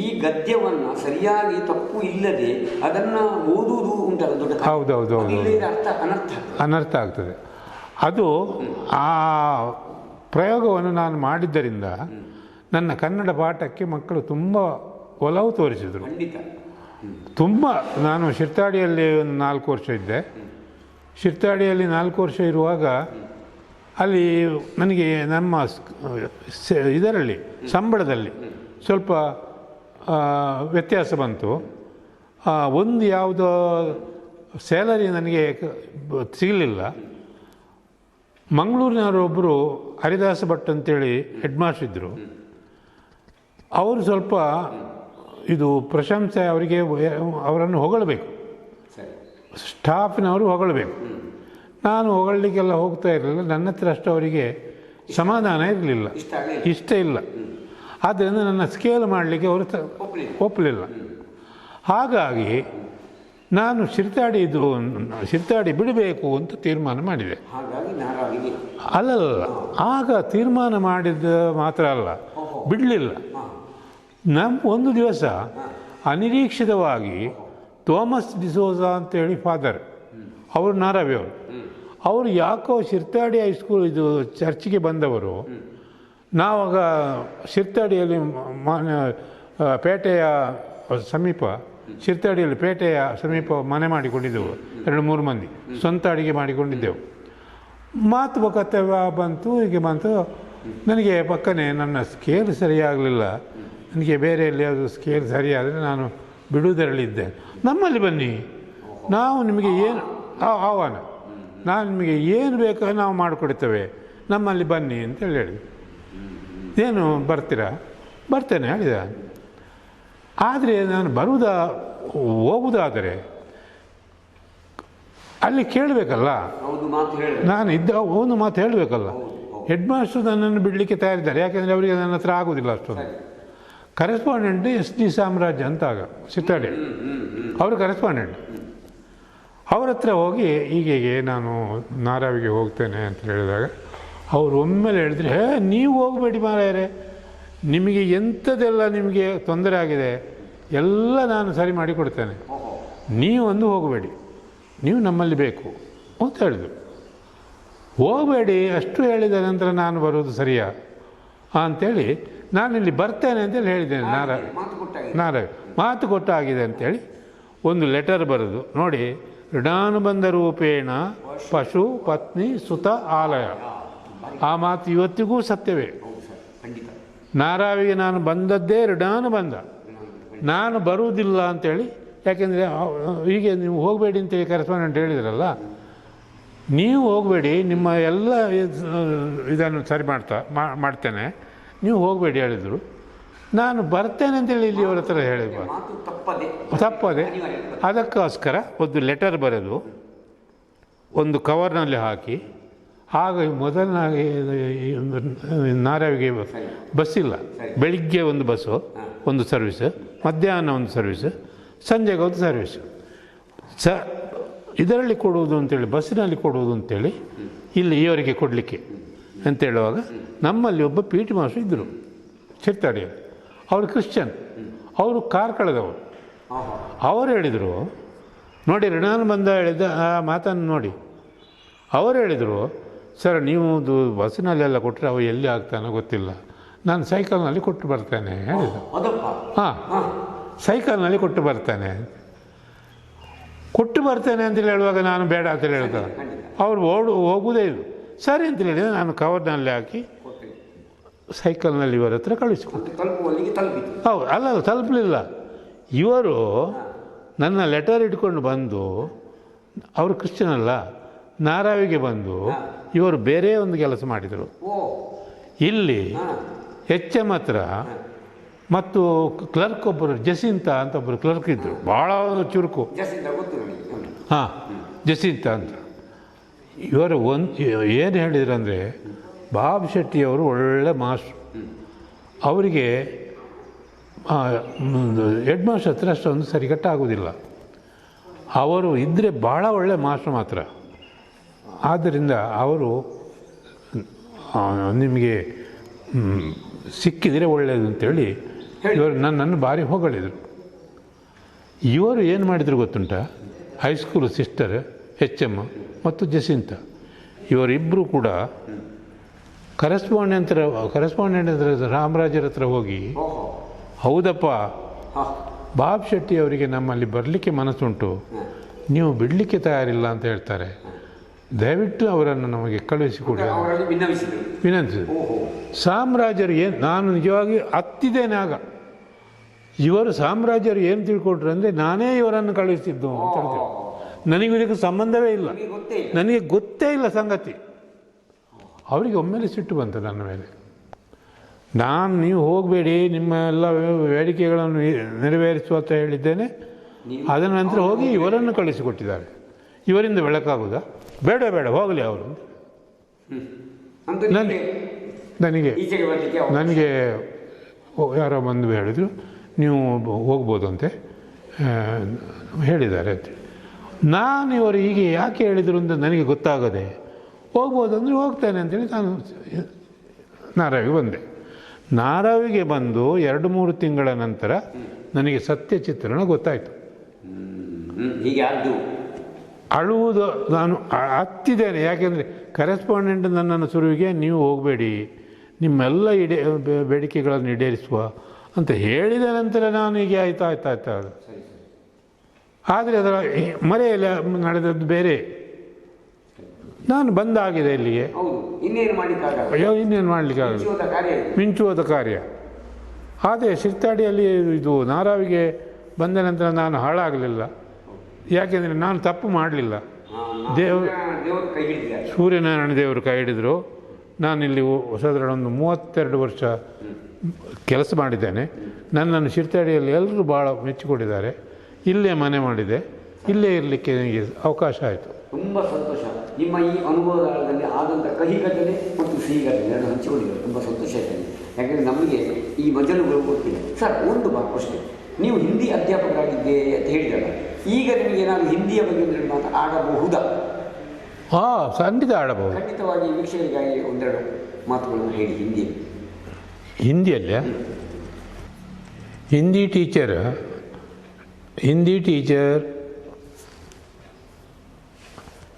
ಈ ಗದ್ಯವನ್ನು ಸರಿಯಾಗಿ ತಪ್ಪು ಇಲ್ಲದೆ ಅದನ್ನು ಓದುವುದು ಉಂಟಲ್ಲ ದೊಡ್ಡ. ಹೌದೌದು, ಅನರ್ಥ ಆಗ್ತದೆ. ಅದು ಆ ಪ್ರಯೋಗವನ್ನು ನಾನು ಮಾಡಿದ್ದರಿಂದ ನನ್ನ ಕನ್ನಡ ಪಾಠಕ್ಕೆ ಮಕ್ಕಳು ತುಂಬ ಒಲವು ತೋರಿಸಿದರು. ತುಂಬ ನಾನು ಶಿರ್ತಾಡಿಯಲ್ಲಿ ಒಂದು 4 ವರ್ಷ ಇದ್ದೆ. ಶಿರ್ತಾಡಿಯಲ್ಲಿ 4 ವರ್ಷ ಇರುವಾಗ ಅಲ್ಲಿ ನನಗೆ ನಮ್ಮ ಇದರಲ್ಲಿ ಸಂಬಳದಲ್ಲಿ ಸ್ವಲ್ಪ ವ್ಯತ್ಯಾಸ ಬಂತು. ಒಂದು ಯಾವುದೋ ಸ್ಯಾಲರಿ ನನಗೆ ಸಿಗಲಿಲ್ಲ. ಮಂಗಳೂರಿನವರೊಬ್ಬರು ಹರಿದಾಸ ಭಟ್ ಅಂತೇಳಿ ಹೆಡ್ ಮಾಸ್ಟರ್ ಇದ್ದರು. ಅವರು ಸ್ವಲ್ಪ ಇದು ಪ್ರಶಂಸೆ, ಅವರಿಗೆ ಅವರನ್ನು ಹೊಗಳಬೇಕು, ಸ್ಟಾಫಿನವರು ಹೊಗಳಬೇಕು. ನಾನು ಹೊಗಳಲಿಕ್ಕೆಲ್ಲ ಹೋಗ್ತಾ ಇರಲಿಲ್ಲ. ನನ್ನ ಹತ್ರ ಅಷ್ಟು ಅವರಿಗೆ ಸಮಾಧಾನ ಇರಲಿಲ್ಲ, ಇಷ್ಟ ಇಲ್ಲ. ಆದ್ದರಿಂದ ನನ್ನ ಸ್ಕೇಲ್ ಮಾಡಲಿಕ್ಕೆ ಅವರು ಒಪ್ಪಲಿಲ್ಲ. ಹಾಗಾಗಿ ನಾನು ಶಿರ್ತಾಡಿ ಬಿಡಬೇಕು ಅಂತ ತೀರ್ಮಾನ ಮಾಡಿದೆ. ಅಲ್ಲಲ್ಲ, ಆಗ ತೀರ್ಮಾನ ಮಾಡಿದ ಮಾತ್ರ ಅಲ್ಲ, ಬಿಡಲಿಲ್ಲ. ಒಂದು ದಿವಸ ಅನಿರೀಕ್ಷಿತವಾಗಿ ಥೋಮಸ್ ಡಿಸೋಜ ಅಂತೇಳಿ ಫಾದರ್, ಅವರು ನಾರಾವಿಯವರು, ಅವರು ಯಾಕೋ ಶಿರ್ತಾಡಿ ಹೈಸ್ಕೂಲ್ ಇದು ಚರ್ಚಿಗೆ ಬಂದವರು. ನಾವಾಗ ಶಿರ್ತಾಡಿಯಲ್ಲಿ ಪೇಟೆಯ ಸಮೀಪ, ಶಿರ್ತಾಡಿಯಲ್ಲಿ ಪೇಟೆಯ ಸಮೀಪ ಮನೆ ಮಾಡಿಕೊಂಡಿದ್ದೆವು. 2-3 ಮಂದಿ ಸ್ವಂತ ಅಡಿಗೆ ಮಾಡಿಕೊಂಡಿದ್ದೆವು. ಮಾತುಕತೆ ಬಂತು, ಹೀಗೆ ಬಂತು. ನನಗೆ ಪಕ್ಕನೆ ನನ್ನ ಸ್ಕೇಲ್ ಸರಿಯಾಗಲಿಲ್ಲ, ನನಗೆ ಬೇರೆ ಎಲ್ಲಿಯಾದರೂ ಸ್ಕೇಲ್ ಸರಿಯಾದರೆ ನಾನು ಬಿಡುವುದರಲ್ಲಿದ್ದೆ. ನಮ್ಮಲ್ಲಿ ಬನ್ನಿ, ನಾವು ನಿಮಗೆ ಏನು ಆಹ್ವಾನ, ನಾನು ನಿಮಗೆ ಏನು ಬೇಕೋ ನಾವು ಮಾಡಿಕೊಡ್ತೇವೆ, ನಮ್ಮಲ್ಲಿ ಬನ್ನಿ ಅಂತೇಳಿ ಹೇಳಿದೆ. ಏನು ಬರ್ತೀರಾ? ಬರ್ತೇನೆ ಹೇಳಿದ. ಆದರೆ ನಾನು ಹೋಗುವುದಾದರೆ ಅಲ್ಲಿ ಕೇಳಬೇಕಲ್ಲ, ನಾನು ಒಂದು ಮಾತು ಹೇಳಬೇಕಲ್ಲ. ಹೆಡ್ ಮಾಸ್ಟರ್ ನನ್ನನ್ನು ಬಿಡಲಿಕ್ಕೆ ತಯಾರಿದ್ದಾರೆ, ಯಾಕೆಂದರೆ ಅವರಿಗೆ ನನ್ನ ಹತ್ರ ಆಗೋದಿಲ್ಲ ಅಷ್ಟೊಂದು. ಕರೆಸ್ಪಾಂಡೆಂಟ್ SD ಸಾಮ್ರಾಜ್ಯ ಅಂತ ಆಗ ಸಿತಾಡೆ, ಅವರು ಕರೆಸ್ಪಾಂಡೆಂಟ್. ಅವ್ರ ಹತ್ರ ಹೋಗಿ ಹೀಗೆ ನಾನು ನಾರಾವಿಗೆ ಹೋಗ್ತೇನೆ ಅಂತ ಹೇಳಿದಾಗ ಅವರು ಒಮ್ಮೆಲೆ ಹೇಳಿದ್ರೆ, ನೀವು ಹೋಗಬೇಡಿ ಮಾರಾಯರೇ, ನಿಮಗೆ ಎಂಥದ್ದೆಲ್ಲ ನಿಮಗೆ ತೊಂದರೆ ಆಗಿದೆ ಎಲ್ಲ ನಾನು ಸರಿ ಮಾಡಿಕೊಡ್ತೇನೆ, ನೀವೊಂದು ಹೋಗಬೇಡಿ, ನೀವು ನಮ್ಮಲ್ಲಿ ಬೇಕು ಅಂತ ಹೇಳಿದರು. ಹೋಗಬೇಡಿ ಅಷ್ಟು ಹೇಳಿದ ನಂತರ ನಾನು ಬರೋದು ಸರಿಯಾ ಅಂಥೇಳಿ ನಾನಿಲ್ಲಿ ಬರ್ತೇನೆ ಅಂತೇಳಿ ಹೇಳಿದ್ದೇನೆ. ನಾರಾವಿ ಮಾತು ಕೊಟ್ಟಾಗಿದೆ ಅಂಥೇಳಿ ಒಂದು ಲೆಟರ್ ಬರೆದು, ನೋಡಿ, ಋಣಾನುಬಂಧ ರೂಪೇಣ ಪಶು ಪತ್ನಿ ಸುತ ಆಲಯ, ಆ ಮಾತು ಇವತ್ತಿಗೂ ಸತ್ಯವೇ. ನಾರಾವಿಗೆ ನಾನು ಬಂದದ್ದೇ ಋಣಾನುಬಂಧ, ನಾನು ಬರುವುದಿಲ್ಲ ಅಂಥೇಳಿ. ಯಾಕೆಂದರೆ ಹೀಗೆ ನೀವು ಹೋಗಬೇಡಿ ಅಂತೇಳಿ ಕರೆಸ್ಪಾಂಡೆಂಟ್ ಹೇಳಿದ್ರಲ್ಲ, ನೀವು ಹೋಗಬೇಡಿ, ನಿಮ್ಮ ಎಲ್ಲ ಇದನ್ನು ಸರಿ ಮಾಡ್ತೇನೆ, ನೀವು ಹೋಗಬೇಡಿ ಹೇಳಿದರು. ನಾನು ಬರ್ತೇನೆ ಅಂತೇಳಿ ಇಲ್ಲಿ ಅವ್ರ ಹತ್ರ ಹೇಳಿದ್ವ, ತಪ್ಪದೆ. ಅದಕ್ಕೋಸ್ಕರ ಒಂದು ಲೆಟರ್ ಬರೆದು ಒಂದು ಕವರ್ನಲ್ಲಿ ಹಾಕಿ, ಆಗ ಮೊದಲನಾಗಿ ನಾರಾವಿಗೆ ಬಸ್ಸಿಲ್ಲ, ಬೆಳಿಗ್ಗೆ ಒಂದು ಬಸ್ಸು, ಒಂದು ಸರ್ವಿಸ್, ಮಧ್ಯಾಹ್ನ ಒಂದು ಸರ್ವಿಸ್, ಸಂಜೆಗೆ ಒಂದು ಸರ್ವಿಸ್. ಇದರಲ್ಲಿ ಕೊಡುವುದು ಅಂತೇಳಿ, ಬಸ್ಸಿನಲ್ಲಿ ಕೊಡುವುದು ಅಂತೇಳಿ ಇಲ್ಲಿ ಇವರಿಗೆ ಕೊಡಲಿಕ್ಕೆ ಅಂತೇಳುವಾಗ ನಮ್ಮಲ್ಲಿ ಒಬ್ಬ PT ಮಾಸ್ಟರ್ ಇದ್ದರು ಚಿರ್ತಾಡಿಯಲ್ಲಿ. ಅವರು ಕ್ರಿಶ್ಚಿಯನ್, ಅವರು ಕಾರ್ಕಳದವರು. ಅವರು ಹೇಳಿದರು, ನೋಡಿ ಋಣಾನುಬಂಧ ಹೇಳಿದ ಆ ಮಾತನ್ನು ನೋಡಿ, ಅವರು ಹೇಳಿದರು, ಸರ್ ನೀವು ಬಸ್ಸಿನಲ್ಲೆಲ್ಲ ಕೊಟ್ಟರೆ ಅವು ಎಲ್ಲಿ ಆಗ್ತಾನೋ ಗೊತ್ತಿಲ್ಲ, ನಾನು ಸೈಕಲ್ನಲ್ಲಿ ಕೊಟ್ಟು ಬರ್ತೇನೆ ಹೇಳಿದ. ಹಾಂ, ಸೈಕಲ್ನಲ್ಲಿ ಕೊಟ್ಟು ಬರ್ತೇನೆ ಅಂತೇಳಿ ಹೇಳುವಾಗ ನಾನು ಬೇಡ ಅಂತೇಳಿ ಹೇಳ್ತಾರೆ. ಅವ್ರು ಹೋಗುವುದೇ ಇದು ಸರಿ ಅಂತೇಳಿ ಹೇಳಿದರೆ ನಾನು ಕವರ್ನಲ್ಲಿ ಹಾಕಿ ಸೈಕಲ್ನಲ್ಲಿ ಇವರ ಹತ್ರ ಕಳಿಸಿಕೊಟ್ಟೆ. ಹೌದು, ಅಲ್ಲ ತಲುಪಲಿಲ್ಲ. ಇವರು ನನ್ನ ಲೆಟರ್ ಇಟ್ಕೊಂಡು ಬಂದು, ಅವರು ಕ್ರಿಶ್ಚಿಯನ್ ಅಲ್ಲ, ನಾರಾವಿಗೆ ಬಂದು ಇವರು ಬೇರೆ ಒಂದು ಕೆಲಸ ಮಾಡಿದರು. ಇಲ್ಲಿ HM ಹತ್ರ ಮತ್ತು ಕ್ಲರ್ಕ್ ಒಬ್ಬರು ಜಸಿಂತ ಅಂತ ಒಬ್ಬರು ಕ್ಲರ್ಕ್ ಇದ್ದರು, ಭಾಳ ಚುರುಕು. ಹಾಂ, ಜಸಿಂತ ಅಂತ. ಇವರು ಏನು ಹೇಳಿದ್ರಂದರೆ, ಬಾಬು ಶೆಟ್ಟಿಯವರು ಒಳ್ಳೆ ಮಾಸ್ಟ್ರು, ಅವರಿಗೆ ಹೆಡ್ ಮಾಸ್ಟರ್ ಹತ್ರ ಅಷ್ಟೊಂದು ಸರಿಕಟ್ಟಾಗೋದಿಲ್ಲ, ಅವರು ಇದ್ದರೆ ಭಾಳ ಒಳ್ಳೆ ಮಾಸ್ಟ್ರು ಮಾತ್ರ. ಆದ್ದರಿಂದ ಅವರು ನಿಮಗೆ ಸಿಕ್ಕಿದರೆ ಒಳ್ಳೆಯದು ಅಂತೇಳಿ ಇವರು ನನ್ನನ್ನು ಭಾರಿ ಹೊಗಳಿದರು. ಇವರು ಏನು ಮಾಡಿದರು ಗೊತ್ತುಂಟ, ಹೈಸ್ಕೂಲ್ ಸಿಸ್ಟರ್ HM ಮತ್ತು ಜಸಿಂತ ಇವರಿಬ್ಬರು ಕೂಡ ಕರೆಸ್ಪಾಂಡೆಂಟ್ ಹತ್ರ ರಾಮರಾಜರ ಹತ್ರ ಹೋಗಿ, ಹೌದಪ್ಪ ಬಾಬು ಶೆಟ್ಟಿ ಅವರಿಗೆ ನಮ್ಮಲ್ಲಿ ಬರಲಿಕ್ಕೆ ಮನಸ್ಸುಂಟು, ನೀವು ಬಿಡಲಿಕ್ಕೆ ತಯಾರಿಲ್ಲ ಅಂತ ಹೇಳ್ತಾರೆ, ದಯವಿಟ್ಟು ಅವರನ್ನು ನಮಗೆ ಕಳುಹಿಸಿಕೊಡಿ ವಿನಂತಿಸಿದರು. ಸಾಮ್ರಾಜ್ಯರು ನಾನು ನಿಜವಾಗಿ ಹತ್ತಿದ್ದೇನೆ ಆಗ. ಇವರು ಸಾಮ್ರಾಜ್ಯರು ಏನು ತಿಳ್ಕೊಟ್ರು ಅಂದರೆ, ನಾನೇ ಇವರನ್ನು ಕಳುಹಿಸಿದ್ದು ಅಂತ ಹೇಳ್ತಾರೆ. ನನಗೂ ಇದಕ್ಕೆ ಸಂಬಂಧವೇ ಇಲ್ಲ, ನನಗೆ ಗೊತ್ತೇ ಇಲ್ಲ ಸಂಗತಿ. ಅವರಿಗೆ ಒಮ್ಮೆಲೆ ಸಿಟ್ಟು ಬಂತು ನನ್ನ ಮೇಲೆ. ನೀವು ಹೋಗಬೇಡಿ, ನಿಮ್ಮ ಎಲ್ಲ ಬೇಡಿಕೆಗಳನ್ನು ನೆರವೇರಿಸುವ ಅಂತ ಹೇಳಿದ್ದೇನೆ. ಅದರ ನಂತರ ಹೋಗಿ ಇವರನ್ನು ಕಳಿಸಿಕೊಟ್ಟಿದ್ದಾರೆ. ಇವರಿಂದ ಬೆಳಕಾಗುವುದಾ? ಬೇಡ ಹೋಗಲಿ ಅವರು. ನನಗೆ ಯಾರೋ ಬಂದು ಹೇಳಿದರು, ನೀವು ಹೋಗ್ಬೋದು ಅಂತೆ ಹೇಳಿದ್ದಾರೆ ಅಂತ. ನಾನು ಇವರು ಹೀಗೆ ಯಾಕೆ ಹೇಳಿದರು ಅಂತ ನನಗೆ ಗೊತ್ತಾಗದೆ, ಹೋಗ್ಬೋದು ಅಂದರೆ ಹೋಗ್ತೇನೆ ಅಂತೇಳಿ ನಾನು ನಾರಾವಿಗೆ ಬಂದೆ. ನಾರಾವಿಗೆ ಬಂದು 2-3 ತಿಂಗಳ ನಂತರ ನನಗೆ ಸತ್ಯ ಚಿತ್ರಣ ಗೊತ್ತಾಯಿತು. ಅಳುವುದು ನಾನು ಹತ್ತಿದ್ದೇನೆ. ಯಾಕೆಂದರೆ ಕರೆಸ್ಪಾಂಡೆಂಟ್ ನನ್ನನ್ನು ಸುರುವಿಗೆ, ನೀವು ಹೋಗಬೇಡಿ, ನಿಮ್ಮೆಲ್ಲ ಬೇಡಿಕೆಗಳನ್ನು ಈಡೇರಿಸುವ ಅಂತ ಹೇಳಿದ ನಂತರ ನಾನು ಹೀಗೆ ಆಯ್ತಾ. ಆದರೆ ಅದರ ಮರೆಯಲ್ಲಿ ನಡೆದದ್ದು ಬೇರೆ. ನಾನು ಬಂದಾಗಿದೆ ಇಲ್ಲಿಗೆ, ಇನ್ನೇನು ಮಾಡಲಿಕ್ಕಾಗಲ್ಲ, ಮಿಂಚುವುದ ಕಾರ್ಯ. ಆದರೆ ಶಿರ್ತಾಡಿಯಲ್ಲಿ ಇದು ನಾರಾವಿಗೆ ಬಂದ ನಂತರ ನಾನು ಹಾಳಾಗಲಿಲ್ಲ. ಯಾಕೆಂದರೆ ನಾನು ತಪ್ಪು ಮಾಡಲಿಲ್ಲ. ಸೂರ್ಯನಾರಾಯಣ ದೇವರು ಕೈ ಹಿಡಿದರು. ನಾನಿಲ್ಲಿ ಹೊಸದರ ಒಂದು 32 ವರ್ಷ ಕೆಲಸ ಮಾಡಿದ್ದೇನೆ. ನನ್ನನ್ನು ಶಿರ್ತಾಡಿಯಲ್ಲಿ ಎಲ್ಲರೂ ಭಾಳ ಮೆಚ್ಚಿಕೊಂಡಿದ್ದಾರೆ. ಇಲ್ಲೇ ಮನೆ ಮಾಡಿದೆ, ಇಲ್ಲೇ ಇರಲಿಕ್ಕೆ ನನಗೆ ಅವಕಾಶ ಆಯಿತು. ತುಂಬ ಸಂತೋಷ. ನಿಮ್ಮ ಈ ಅನುಭವದಲ್ಲಿ ಆದಂಥ ಕಹಿ ಘಟನೆ ಮತ್ತು ಸಿಹಿ ಘಟನೆ ಎರಡು ಹಂಚಿಕೊಂಡಿದ್ದಾರೆ. ತುಂಬ ಸಂತೋಷ ಆಯ್ತು. ಯಾಕೆಂದರೆ ನಮಗೆ ಈ ಮಜಲುಗಳು ಗೊತ್ತಿಲ್ಲ. ಸರ್, ಒಂದು ಪ್ರಶ್ನೆ. ನೀವು ಹಿಂದಿ ಅಧ್ಯಾಪಕರಾಗಿದ್ದೆ ಅಂತ ಹೇಳಿದಲ್ಲ, ಈಗ ನಿಮಗೆ ಏನಾದರೂ ಹಿಂದಿಯ ಬಗ್ಗೆ ಆಡಬಹುದಾ? ಹಾಂ, ಖಂಡಿತ ಆಡಬಹುದು. ಖಂಡಿತವಾಗಿ ವೀಕ್ಷಕರಿಗಾಗಿ ಒಂದೆರಡು ಮಾತುಗಳನ್ನು ಹೇಳಿ ಹಿಂದಿಯಲ್ಲೇ. हिंदी टीचर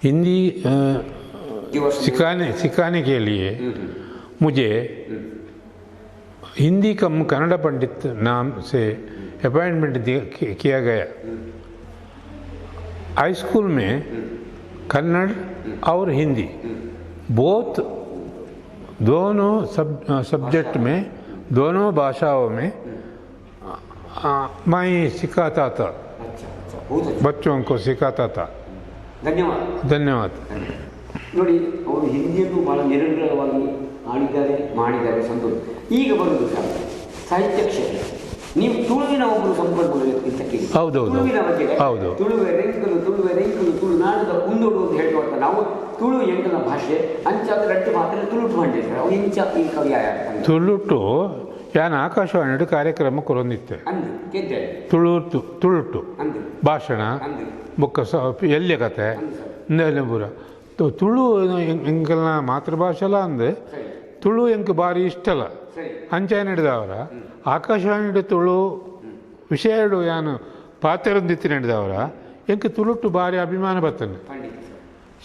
हिंदी सिखाने के लिए मुझे हिंदी कम कन्नड़ पंडित नाम से अपॉइंटमेंट किया गया. हाई स्कूल में कन्नड़ और हिंदी बोथ दोनों सब्जेक्ट में, दोनों भाषाओं में मैं सिखाता था. बच्चों को सिखाता था. ಧನ್ಯವಾದ. ನೋಡಿ, ಅವರು ಹಿಂದಿಯನ್ನು ಬಹಳ ನಿರಂತರವಾಗಿ ಮಾಡಿದ್ದಾರೆ ಸಂತೋಷ. ಈಗ ಬರುವುದು ಸರ್ ಸಾಹಿತ್ಯ ಕ್ಷೇತ್ರ. ನೀವು ತುಳುವಿನ ಒಬ್ಬರು ಸಂಪನ್ಮೂಲ ವ್ಯಕ್ತಿ. ತುಳುವಿನ ಬಗ್ಗೆ ತುಳುನಾಡದ ಕುಂದೋಡು ಅಂತ ಹೇಳುವಂಥ ನಾವು ತುಳು ಎಂಟನ ಭಾಷೆ ಅಂಚಾದ ರಟ್ಟು ಮಾತ್ರ ತುಳುಟು ಮಾಡಿದ್ದಾರೆ. ಅವ್ರು ಇಂಚ ಈ ಕವಿ ತುಳುಟು ಯಾನ್ ಆಕಾಶವಾಣಿ ಕಾರ್ಯಕ್ರಮ ಕೊರೊಂದಿತ್ತೆ. ತುಳುಟು ಭಾಷಣ ಬೊಕ್ಕ ಎಲ್ಯ ಕತೆ ಪೂರ ತುಳು ಎಂಕಲ್ನ ಮಾತೃಭಾಷೆಲ ಅಂದು ತುಳು ಎಂಕ್ ಭಾರಿ ಇಷ್ಟಲ್ಲ. ಅಂಚಾಯ ನಡೆದವರ ಆಕಾಶವಾಣಿ ತುಳು ವಿಷಯಡು ಯಾನು ಪಾತ್ರೊಂದಿತ್ತು ನಡೆದವರ ಎಂಕ್ ತುಳುಟು ಭಾರಿ ಅಭಿಮಾನ ಬರ್ತನೆ.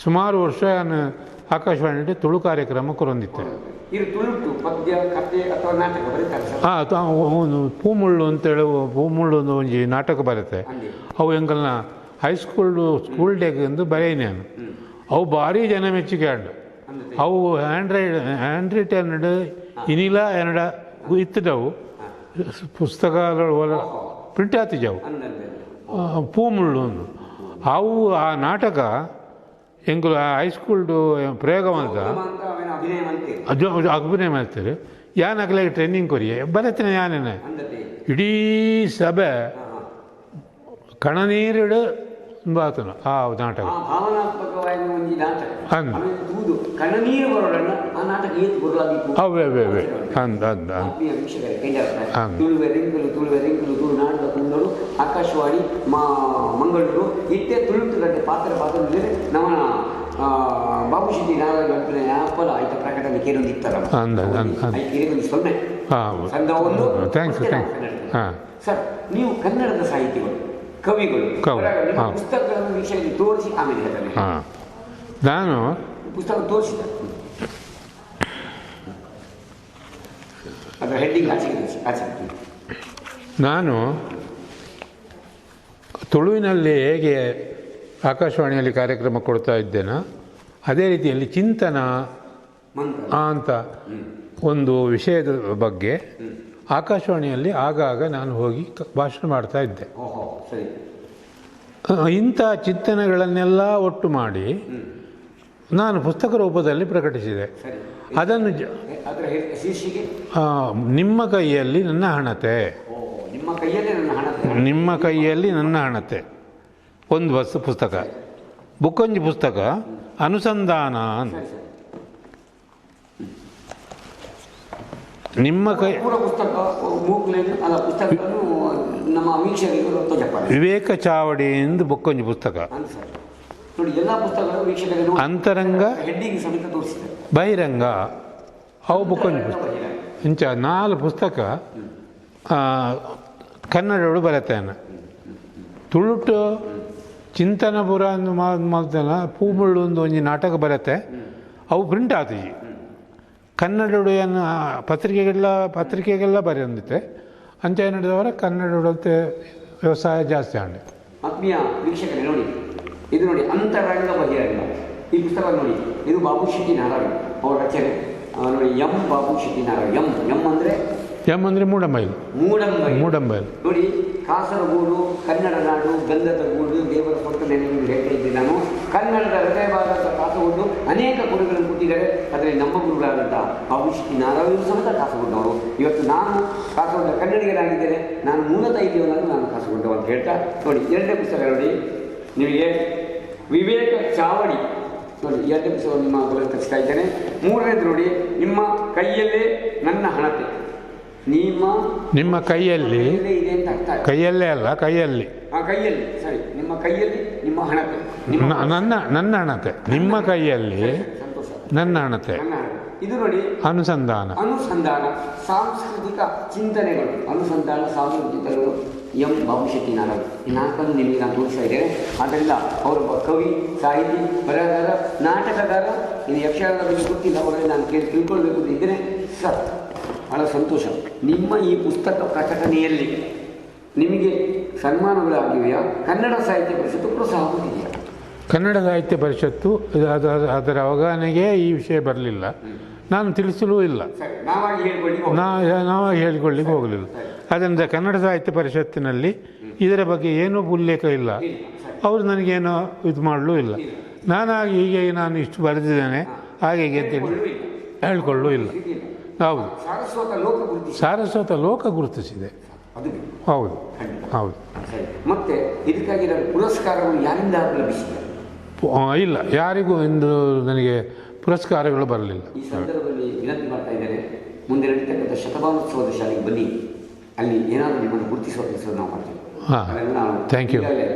ಸುಮಾರು ವರ್ಷ ಯಾನು ಆಕಾಶವಾಣಿ ತುಳು ಕಾರ್ಯಕ್ರಮ ಕೊರೊಂದಿತ್ತೆ. ಪೂಮುಳ್ಳು ಅಂತೇಳಿ ಪೂಮುಳ್ಳು ಒಂಜಿ ನಾಟಕ ಬರುತ್ತೆ. ಅವು ಎಂಕಲ್ನ ಸ್ಕೂಲ್ ಡೇಗೆ ಬರೆಯ ನಾನು ಅವು ಭಾರಿ ಜನ ಮೆಚ್ಚುಗೆ ಆಂಡು. ಅವು ಹ್ಯಾಂಡ್ ರಿಟರ್ನ್ಡ್ ಇನಿಲ ಎನ್ನಡ ಇತ್ತದವು ಪುಸ್ತಕ ಪ್ರಿಂಟ್ ಆತಿದ್ದವು. ಪೂಮುಳ್ಳು ಅವು ಆ ನಾಟಕ ಎಂಕುಲು ಹೈಸ್ಕೂಲ್ಡು ಪ್ರಯೋಗ ಮಾಡ್ದ ಅಭಿನಯ ಮಾಡ್ತಾರೆ. ಯಾನ್ ಅಗಲಾಗ ಟ್ರೈನಿಂಗ್ ಕೊರಿಯೆ ಬರತ್ತೇನೆ ಯಾನೇನೆ ಇಡೀ ಸಭೆ ಕಣನೀರುಡು ಬಾತನು ಆ ನಾಟಕ ಅವೇ ಆಕಾಶವಾಣಿ ಮಂಗಳೂರು ಇಟ್ಟೆ ತುಳುಟುಗಡ್ಡೆ ಪಾತ್ರ ನಮ್ಮ ಬಾಬುಶೆಟ್ಟಿ ನಾರಾಯಣ ಅಪ್ಪಲ ಆಯ್ತ ಪ್ರಕಟಣೆ ಕೇರೊಂದಿತ್ತಲ್ಲ ಸೊನ್ನೆ ಸರ್. ನೀವು ಕನ್ನಡದ ಸಾಹಿತಿಗಳು, ಕವಿಗಳು, ಪುಸ್ತಕಗಳನ್ನು ವೀಕ್ಷಕರಿಗೆ ತೋರಿಸಿ ಆಮೇಲೆ ಹೇಳ್ತಾರೆ. ನಾನು ಪುಸ್ತಕ ತೋರಿಸಿದ ಅದರ ಹೆಡ್ಡಿಂಗ್ ಆಚೆ ನಾನು ತುಳುವಿನಲ್ಲಿ ಹೇಗೆ ಆಕಾಶವಾಣಿಯಲ್ಲಿ ಕಾರ್ಯಕ್ರಮ ಕೊಡ್ತಾ ಇದ್ದೇನೋ ಅದೇ ರೀತಿಯಲ್ಲಿ ಚಿಂತನ ಅಂತ ಒಂದು ವಿಷಯದ ಬಗ್ಗೆ ಆಕಾಶವಾಣಿಯಲ್ಲಿ ಆಗಾಗ ನಾನು ಹೋಗಿ ಭಾಷಣ ಮಾಡ್ತಾ ಇದ್ದೆ. ಇಂಥ ಚಿಂತನೆಗಳನ್ನೆಲ್ಲ ಒಟ್ಟು ಮಾಡಿ ನಾನು ಪುಸ್ತಕ ರೂಪದಲ್ಲಿ ಪ್ರಕಟಿಸಿದೆ. ಅದನ್ನು ನಿಮ್ಮ ಕೈಯಲ್ಲಿ ನನ್ನ ಹಣತೆ, ನಿಮ್ಮ ಕೈಯಲ್ಲಿ ನನ್ನ ಹಣತೆ ಒಂದು ಪುಸ್ತಕ, ಬುಕ್ಕೊಂಜಿ ಪುಸ್ತಕ ಅನುಸಂಧಾನ ಅಂತ. ನಿಮ್ಮ ಕೈ ವಿವೇಕ ಚಾವಡಿ ಎಂದು ಬುಕ್ಕೊಂಜಿ ಪುಸ್ತಕ, ಅಂತರಂಗ ಬಹಿರಂಗ ಅವು ಬುಕ್ಕೊಂಜಿ ಪುಸ್ತಕ. ಇಂಚ 4 ಪುಸ್ತಕ ಕನ್ನಡಗಳು ಬರತ್ತೇನೆ. ತುಳುಟು ಚಿಂತನಪುರ ಅಂದು ಮಾಡ್ತಾನ ಪೂಮುಳ್ಳು ಒಂದು ಒಂಜಿ ನಾಟಕ ಬರುತ್ತೆ. ಅವು ಪ್ರಿಂಟ್ ಆತೀಜಿ ಕನ್ನಡಡು ಏನು ಪತ್ರಿಕೆಗೆಲ್ಲ ಬರೆಯೊಂದಿತ್ತೆ. ಅಂಚೆ ನಡೆದವರ ಕನ್ನಡತೆ ವ್ಯವಸಾಯ ಜಾಸ್ತಿ ಆಂಡೆ. ಆತ್ಮೀಯ ವೀಕ್ಷಕರೇ, ನೋಡಿ ಇದು ನೋಡಿ ಅಂತರಂಗ ಬಹಿರಂಗ ಈ ಪುಸ್ತಕ ನೋಡಿ. ಇದು ಬಾಬುಶೆಟ್ಟಿ ನಾರಾಯಣ ಅವರ ರಚನೆ ನೋಡಿ. ಬಾಬುಶೆಟ್ಟಿ ನಾರಾಯಣ ಎಂ ಅಂದರೆ ಎಂ ಅಂದರೆ ಮೂಡಂಬೈಲು. ಮೂಡಂಬೈಲು ನೋಡಿ, ಕಾಸರಗೋಡು ಕನ್ನಡ ನಾಡು, ಗಂಧದ ಗೂಡು, ದೇವರ ಸ್ವಂತ ನೆಲೆ ಹೇಳ್ತಾ ಇದ್ದೆ ನಾನು. ಕನ್ನಡದ ಹೃದಯವಾದಂಥ ಕಾಸರಗೋಡು ಅನೇಕ ಗುರುಗಳನ್ನು ಕೊಟ್ಟಿದ್ದಾರೆ. ಅದರಲ್ಲಿ ನಮ್ಮ ಗುರುಗಳಾದಂಥ ಭವಿಷ್ಯ ನಾರಾಯಣ ಸಮೇತ ಕಾಸರಗೋಡವರು. ಇವತ್ತು ನಾನು ಕಾಸರಗೋಡ ಕನ್ನಡಿಗರಾಗಿದ್ದೇನೆ. ನಾನು ಮೂಲತಃ ಇಲ್ಲಿಯವನಾದರೂ ನಾನು ಕಾಸರಗೋಡು ಅಂತ ಹೇಳ್ತಾ ನೋಡಿ, ಎರಡನೇ ಪುಸ್ತಕ ನೋಡಿ ನಿಮಗೆ ವಿವೇಕ ಚಾವಡಿ ನೋಡಿ, ಎರಡನೇ ಪುಸ್ತಕ ನಿಮ್ಮ ತರಿಸ್ತಾ ಇದ್ದೇನೆ. ಮೂರನೇದು ನೋಡಿ, ನಿಮ್ಮ ಕೈಯಲ್ಲೇ ನನ್ನ ಹಣತೆ. ನಿಮ್ಮ ಕೈಯಲ್ಲಿ ಇದೆ ಅಂತ ಅರ್ಥ. ಕೈಯಲ್ಲೇ ಅಲ್ಲ, ಕೈಯಲ್ಲಿ. ಕೈಯಲ್ಲಿ ಸರಿ, ನಿಮ್ಮ ಕೈಯಲ್ಲಿ ನಿಮ್ಮ ಹಣತೆ. ನನ್ನ ಹಣತೆ, ನಿಮ್ಮ ಕೈಯಲ್ಲಿ ಸಂತೋಷ, ನನ್ನ ಹಣತೆ. ಇದು ನೋಡಿ ಅನುಸಂಧಾನ ಸಾಂಸ್ಕೃತಿಕ ಚಿಂತನೆಗಳು. ಅನುಸಂಧಾನ ಸಾಂಸ್ಕೃತಿಕಗಳು ಎಂ ಭವಿಷ್ಯತಿ ನಾರಾಯಣ. ಈ ನಾಲ್ಕನ್ನು ನಿಮಗೆ ನಾನು ತೋರಿಸ್ತಾ ಇದ್ದೇನೆ. ಆದ್ದರಿಂದ ಅವರೊಬ್ಬ ಕವಿ, ಸಾಹಿತಿ, ಬರಹಗಾರ, ನಾಟಕಗಾರ. ಇನ್ನು ಯಕ್ಷಗಾನದ ಬಗ್ಗೆ ಗೊತ್ತಿಲ್ಲ, ಅವರಲ್ಲಿ ನಾನು ತಿಳ್ಕೊಳ್ಬೇಕು ಅಂತ ಇದ್ದೇನೆ. ಸರ್, ಬಹಳ ಸಂತೋಷ. ನಿಮ್ಮ ಈ ಪುಸ್ತಕ ಪ್ರಕಟಣೆಯಲ್ಲಿ ನಿಮಗೆ ಸನ್ಮಾನಗಳಾಗಿವೆಯಾ? ಕನ್ನಡ ಸಾಹಿತ್ಯ ಪರಿಷತ್ತು ಪ್ರೋತ್ಸಾಹ ಕೊಟ್ಟಿದೆಯಾ? ಕನ್ನಡ ಸಾಹಿತ್ಯ ಪರಿಷತ್ತು ಅದರ ಅವಗಾಹನೆಗೆ ಈ ವಿಷಯ ಬರಲಿಲ್ಲ. ನಾನು ತಿಳಿಸಲೂ ಇಲ್ಲ, ನಾವಾಗಿ ಹೇಳಿಕೊಳ್ಳಿಕ್ಕೆ ಹೋಗಲಿಲ್ಲ. ಅದರಿಂದ ಕನ್ನಡ ಸಾಹಿತ್ಯ ಪರಿಷತ್ತಿನಲ್ಲಿ ಇದರ ಬಗ್ಗೆ ಏನೂ ಉಲ್ಲೇಖ ಇಲ್ಲ. ಅವರು ನನಗೇನೋ ಇದು ಮಾಡಲೂ ಇಲ್ಲ. ನಾನಾಗಿ ಹೀಗೆ ನಾನು ಇಷ್ಟು ಬರೆದಿದ್ದೇನೆ ಹಾಗೆ ಅಂತೇಳಿ ಹೇಳಿಕೊಳ್ಳೂ ಇಲ್ಲ. ಹೌದು, ಸಾರಸ್ವತ ಲೋಕ ಗುರುತಿಸಿದೆ. ಹೌದು ಹೌದು. ಮತ್ತೆ ಇದಕ್ಕಾಗಿ ಪುರಸ್ಕಾರಗಳು ಯಾರಿಂದ ಲಭಿಸಿದೆ? ಇಲ್ಲ, ಯಾರಿಗೂ ಇಂದು ನನಗೆ ಪುರಸ್ಕಾರಗಳು ಬರಲಿಲ್ಲ. ಈ ಸಂದರ್ಭದಲ್ಲಿ ವಿನಂತಿ ಮಾಡ್ತಾ ಇದ್ದಾರೆ, ಮುಂದೆ ನಡೀತಕ್ಕಂಥ ಶತಮಾನೋತ್ಸವದ ಶಾಲೆಗೆ ಬನ್ನಿ, ಅಲ್ಲಿ ಏನಾದರೂ ನಿಮ್ಮನ್ನು ಗುರುತಿಸುವ ಕೆಲಸ ನಾವು ಮಾಡ್ತೀವಿ. Thank you.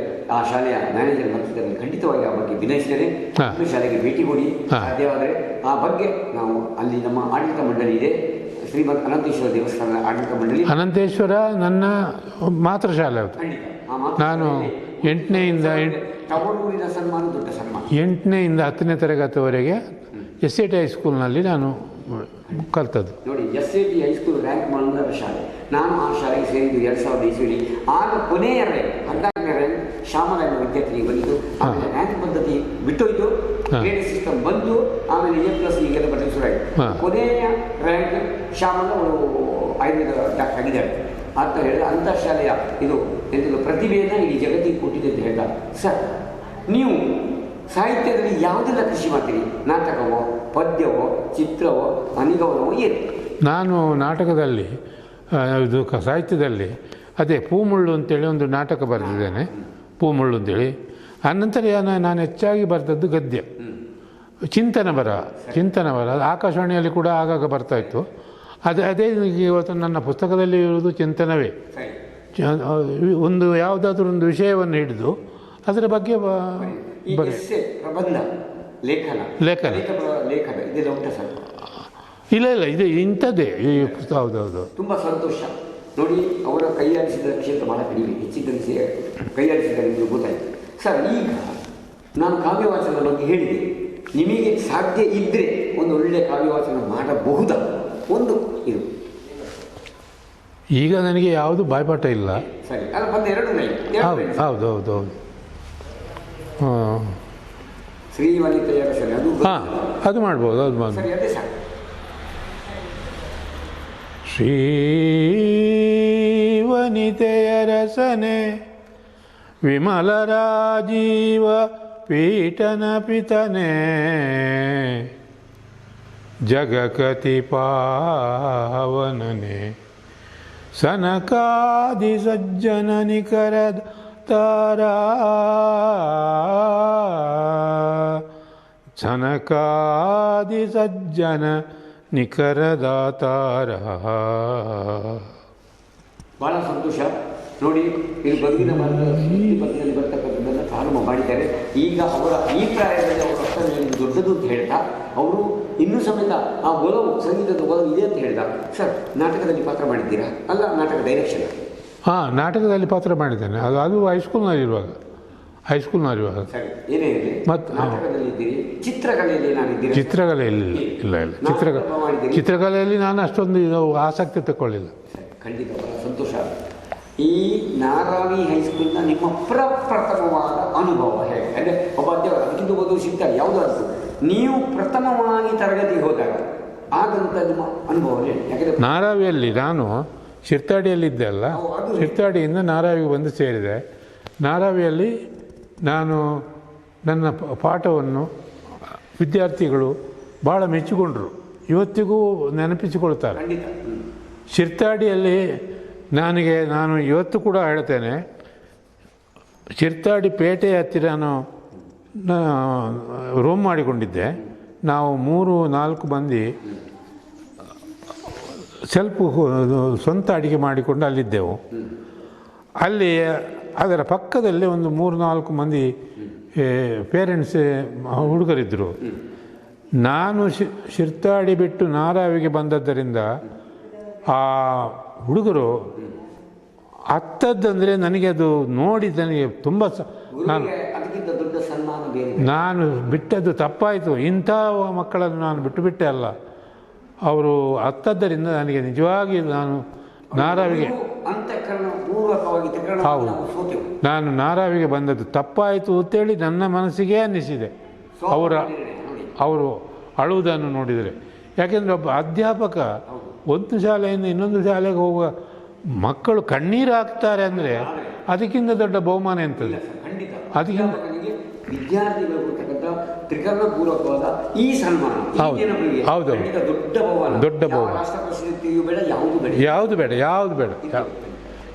ಆ ಶಾಲೆಯ ಮ್ಯಾನೇಜರ್ ಮಧ್ಯದಲ್ಲಿ ಖಂಡಿತವಾಗಿ ಆ ಬಗ್ಗೆ ವಿನಯಿಸಿದರೆ ಶಾಲೆಗೆ ಭೇಟಿ ಕೊಡಿ. ಸಾಧ್ಯವಾದರೆ ಆ ಬಗ್ಗೆ ನಾವು ಅಲ್ಲಿ ನಮ್ಮ ಆಡಳಿತ ಮಂಡಳಿ ಇದೆ, ಶ್ರೀಮದ್ ಅನಂತೇಶ್ವರ ದೇವಸ್ಥಾನದ ಆಡಳಿತ ಮಂಡಳಿ. ಅನಂತೇಶ್ವರ ನನ್ನ ಮಾತೃ ಶಾಲೆ. ನಾನು 8ನೇಯಿಂದ ತವರೂರಿನ ಸನ್ಮಾನ ದೊಡ್ಡ ಸನ್ಮಾನ. 8ನೇಯಿಂದ 10ನೇ ತರಗತಿವರೆಗೆ SAT ಹೈಸ್ಕೂಲ್ನಲ್ಲಿ ನಾನು ಕಲ್ತದ್ದು. ನೋಡಿ, SAT ಹೈಸ್ಕೂಲ್ ರ್ಯಾಂಕ್ ಮಾಡಿದ ಶಾಲೆ. ನಾನು ಆ ಶಾಲೆಗೆ ಸೇರಿದ್ದು 2000 ಇಸ್ವಿಯಲ್ಲಿ. ಆಗ ಕೊನೆಯ ರ್ಯಾಂಕ್ 14ನೇ ರ್ಯಾಂಕ್ ಶ್ಯಾಮಲ ವಿದ್ಯಾರ್ಥಿಗೆ ಬಂದಿದ್ದು. ಆಮೇಲೆ ರ್ಯಾಂಕ್ ಪದ್ಧತಿ ಬಿಟ್ಟೋಯ್ತು, ಗ್ರೇಡ್ ಸಿಸ್ಟಮ್ ಬಂತು. ಆಮೇಲೆ A+ ಹೀಗೆಲ್ಲ ಬರಲಿಕ್ಕೆ ಶುರುವಾಯಿತು. ಕೊನೆಯ ರ್ಯಾಂಕ್ ಶ್ಯಾಮಲ ಅವರು ಆಯುರ್ವೇದ ಡಾಕ್ಟರ್ ಆಗಿದ್ದಾರೆ ಅಂತ ಹೇಳಿದ ಅಂಥ ಶಾಲೆಯ ಇದು ಎಂಥದ್ದು ಪ್ರತಿಭೆಯನ್ನು ಈ ಜಗತ್ತಿಗೆ ಕೊಟ್ಟಿದೆ ಅಂತ ಹೇಳಿದ. ಸರ್, ನೀವು ಸಾಹಿತ್ಯದಲ್ಲಿ ಯಾವುದೆಲ್ಲ ಕೃಷಿ ಮಾಡ್ತೀರಿ? ನಾಟಕವೋ, ಪದ್ಯವೋ, ಚಿತ್ರವೋ, ಅನಿಗವನವೋ, ಏನು? ನಾನು ನಾಟಕದಲ್ಲಿ ಇದು ಸಾಹಿತ್ಯದಲ್ಲಿ ಅದೇ ಪೂಮುಳ್ಳು ಅಂತೇಳಿ ಒಂದು ನಾಟಕ ಬರೆದಿದ್ದೇನೆ, ಪೂಮುಳ್ಳು ಅಂತೇಳಿ. ಆನಂತರ ನಾನು ಹೆಚ್ಚಾಗಿ ಬರೆದದ್ದು ಗದ್ಯ, ಚಿಂತನ ಬರ. ಅದು ಆಕಾಶವಾಣಿಯಲ್ಲಿ ಕೂಡ ಆಗಾಗ ಬರ್ತಾಯಿತ್ತು. ಅದೇ ಇವತ್ತು ನನ್ನ ಪುಸ್ತಕದಲ್ಲಿ ಇರುವುದು ಚಿಂತನವೇ. ಒಂದು ಯಾವುದಾದ್ರೂ ಒಂದು ವಿಷಯವನ್ನು ಹಿಡಿದು ಅದರ ಬಗ್ಗೆ ಪ್ರಬಂಧ, ಲೇಖನ ಇದೆಲ್ಲ ಉಂಟು ಸರ್? ಇಲ್ಲ, ಇದು ಇಂಥದ್ದೇ. ಹೌದೌದು, ತುಂಬ ಸಂತೋಷ. ನೋಡಿ, ಅವರ ಕೈಯಾಡಿಸಿದ ಕ್ಷೇತ್ರ ಬಹಳ ಕಡಿಮೆ, ಹೆಚ್ಚಿನ ಕೈಯಾಡಿಸಿದ್ದಾರೆ ಎಂದು ಗೊತ್ತಾಯಿತು. ಸರ್, ಈಗ ನಾನು ಕಾವ್ಯವಾಚನದ ಬಗ್ಗೆ ಹೇಳಿದೆ. ನಿಮಗೆ ಸಾಧ್ಯ ಇದ್ದರೆ ಒಂದು ಒಳ್ಳೆಯ ಕಾವ್ಯವಾಚನ ಮಾಡಬಹುದಾ? ಒಂದು ಇದು ಈಗ ನನಗೆ ಯಾವುದು ಬಾಯ್ಪಾಠ ಇಲ್ಲ. ಸರಿ, ಅಲ್ಲ ಬಂದ ಎರಡು ಹೌದು. ಶ್ರೀವನಿತೆಯರ ಸರಿ, ಅದು ಮಾಡ್ಬೋದು. ಸರಿ, ಅದೇ ಸರ್. ಶ್ರೀವನಿತೆಯ ರಸನೆ ವಿಮಲ ರಾಜೀವ ಪೀಠನ ಪಿತನೆ ಜಗಕತಿ ಪಾವನನೆ ಸನಕಾದಿ ಸಜ್ಜನ ನಿಖರದ ತಾರಾ ಸನಕಾದಿ ಸಜ್ಜನ ನಿಖರದಾತಾರ. ಬಹಳ ಸಂತೋಷ. ನೋಡಿ, ಇದು ಬದುಕಿನ ಪದ್ಯದಲ್ಲಿ ಬರ್ತಕ್ಕಂಥದ್ದನ್ನು ಪ್ರಾರಂಭ ಮಾಡಿದ್ದಾರೆ. ಈಗ ಅವರ ಈ ಪ್ರಾಯದಲ್ಲಿ ಅವರ ಅರ್ಥದಲ್ಲಿ ದೊಡ್ಡದು ಅಂತ ಹೇಳ್ತಾ ಅವರು ಇನ್ನೂ ಸಮೇತ ಆ ಒಲವು, ಸಂಗೀತದ ಒಲವು ಇದೆ ಅಂತ ಹೇಳ್ದ. ಸರ್, ನಾಟಕದಲ್ಲಿ ಪಾತ್ರ ಮಾಡಿದ್ದೀರಾ? ಅಲ್ಲ, ನಾಟಕ ಡೈರೆಕ್ಷನ್? ನಾಟಕದಲ್ಲಿ ಪಾತ್ರ ಮಾಡಿದ್ದೇನೆ. ಅದು ಹೈಸ್ಕೂಲ್ನಲ್ಲಿರುವಾಗ. ಸರಿ, ಏನೇ ಇರಲಿ, ಮತ್ತು ನಾಟಕದಲ್ಲಿ ಇದ್ದೀರಿ. ಚಿತ್ರಕಲೆಯಲ್ಲಿ ಏನಾಗಿದ್ದೀರಿ? ಚಿತ್ರಕಲೆಯಲ್ಲಿ ಇಲ್ಲ. ಚಿತ್ರಕಲೆಯಲ್ಲಿ ನಾನು ಅಷ್ಟೊಂದು ಆಸಕ್ತಿ ತಗೊಳ್ಳಿಲ್ಲ. ಖಂಡಿತ, ಬಹಳ ಸಂತೋಷ. ಈ ನಾರಾವಿ ಹೈಸ್ಕೂಲ್ನ ನಿಮ್ಮ ಪ್ರಪ್ರಥಮವಾದ ಅನುಭವ ಹೇಗೆ? ಅಂದರೆ ಒಬ್ಬ ಅಧ್ಯಾಪಕ ಅದಕ್ಕಿಂತ ಓದೋದು ಸಿಗ್ತಾರೆ ಯಾವುದೋ ಅದು. ನೀವು ಪ್ರಥಮವಾಗಿ ತರಗತಿಗೆ ಹೋದಾಗ ಆದಂಥ ನಿಮ್ಮ ಅನುಭವ ಹೇಳಿ. ಯಾಕಂದರೆ ನಾರಾವಿಯಲ್ಲಿ ನಾನು ಶಿರ್ತಾಡಿಯಲ್ಲಿದ್ದೆ ಅಲ್ಲ, ಶಿರ್ತಾಡಿಯಿಂದ ನಾರಾವಿಗೆ ಬಂದು ಸೇರಿದೆ. ನಾರಾವಿಯಲ್ಲಿ ನಾನು ನನ್ನ ಪಾಠವನ್ನು ವಿದ್ಯಾರ್ಥಿಗಳು ಭಾಳ ಮೆಚ್ಚಿಕೊಂಡರು, ಇವತ್ತಿಗೂ ನೆನಪಿಸಿಕೊಳ್ತಾರೆ. ಶಿರ್ತಾಡಿಯಲ್ಲಿ ನಾನು ಇವತ್ತು ಕೂಡ ಹೇಳ್ತೇನೆ, ಶಿರ್ತಾಡಿ ಪೇಟೆ ಹತ್ತಿರ ರೂಮ್ ಮಾಡಿಕೊಂಡಿದ್ದೆ. ನಾವು 3-4 ಮಂದಿ ಸ್ವಂತ ಅಡಿಗೆ ಮಾಡಿಕೊಂಡು ಅಲ್ಲಿದ್ದೆವು. ಅಲ್ಲಿ ಅದರ ಪಕ್ಕದಲ್ಲಿ ಒಂದು 3-4 ಮಂದಿ ಪೇರೆಂಟ್ಸ್ ಹುಡುಗರಿದ್ದರು. ನಾನು ಶಿರ್ತಾಡಿ ಬಿಟ್ಟು ನಾರಾವಿಗೆ ಬಂದದ್ದರಿಂದ ಆ ಹುಡುಗರು ಹತ್ತದ್ದಂದರೆ ನನಗೆ ಅದು ನೋಡಿ ನನಗೆ ತುಂಬ ನಾನು ಬಿಟ್ಟದ್ದು ತಪ್ಪಾಯಿತು. ಇಂಥ ಮಕ್ಕಳನ್ನು ನಾನು ಬಿಟ್ಟೆ ಅಲ್ಲ, ಅವರು ಹತ್ತದ್ದರಿಂದ ನನಗೆ ನಿಜವಾಗಿ ನಾನು ನಾರಾವಿಗೆ ಹೌದು ನಾನು ನಾರಾವಿಗೆ ಬಂದದ್ದು ತಪ್ಪಾಯಿತು ಅಂತೇಳಿ ನನ್ನ ಮನಸ್ಸಿಗೆ ಅನ್ನಿಸಿದೆ ಅವರು ಅಳುವುದನ್ನು ನೋಡಿದರೆ. ಯಾಕೆಂದರೆ ಒಬ್ಬ ಅಧ್ಯಾಪಕ ಒಂದು ಶಾಲೆಯಿಂದ ಇನ್ನೊಂದು ಶಾಲೆಗೆ ಹೋಗುವ ಮಕ್ಕಳು ಕಣ್ಣೀರು ಹಾಕ್ತಾರೆ ಅಂದರೆ ಅದಕ್ಕಿಂತ ದೊಡ್ಡ ಬಹುಮಾನ ಎಂತದೆ? ಅದಕ್ಕಿಂತ ವಿದ್ಯಾರ್ಥಿಗಳು ಕೊಡ್ತಕ್ಕಂಥ ತ್ರಿಕರಣಪೂರ್ವಕವಾದ ಈ ಸನ್ಮಾನ ಹೌದು ದೊಡ್ಡ ಬಹುಮಾನ. ಯಾವುದು ಬೇಡ.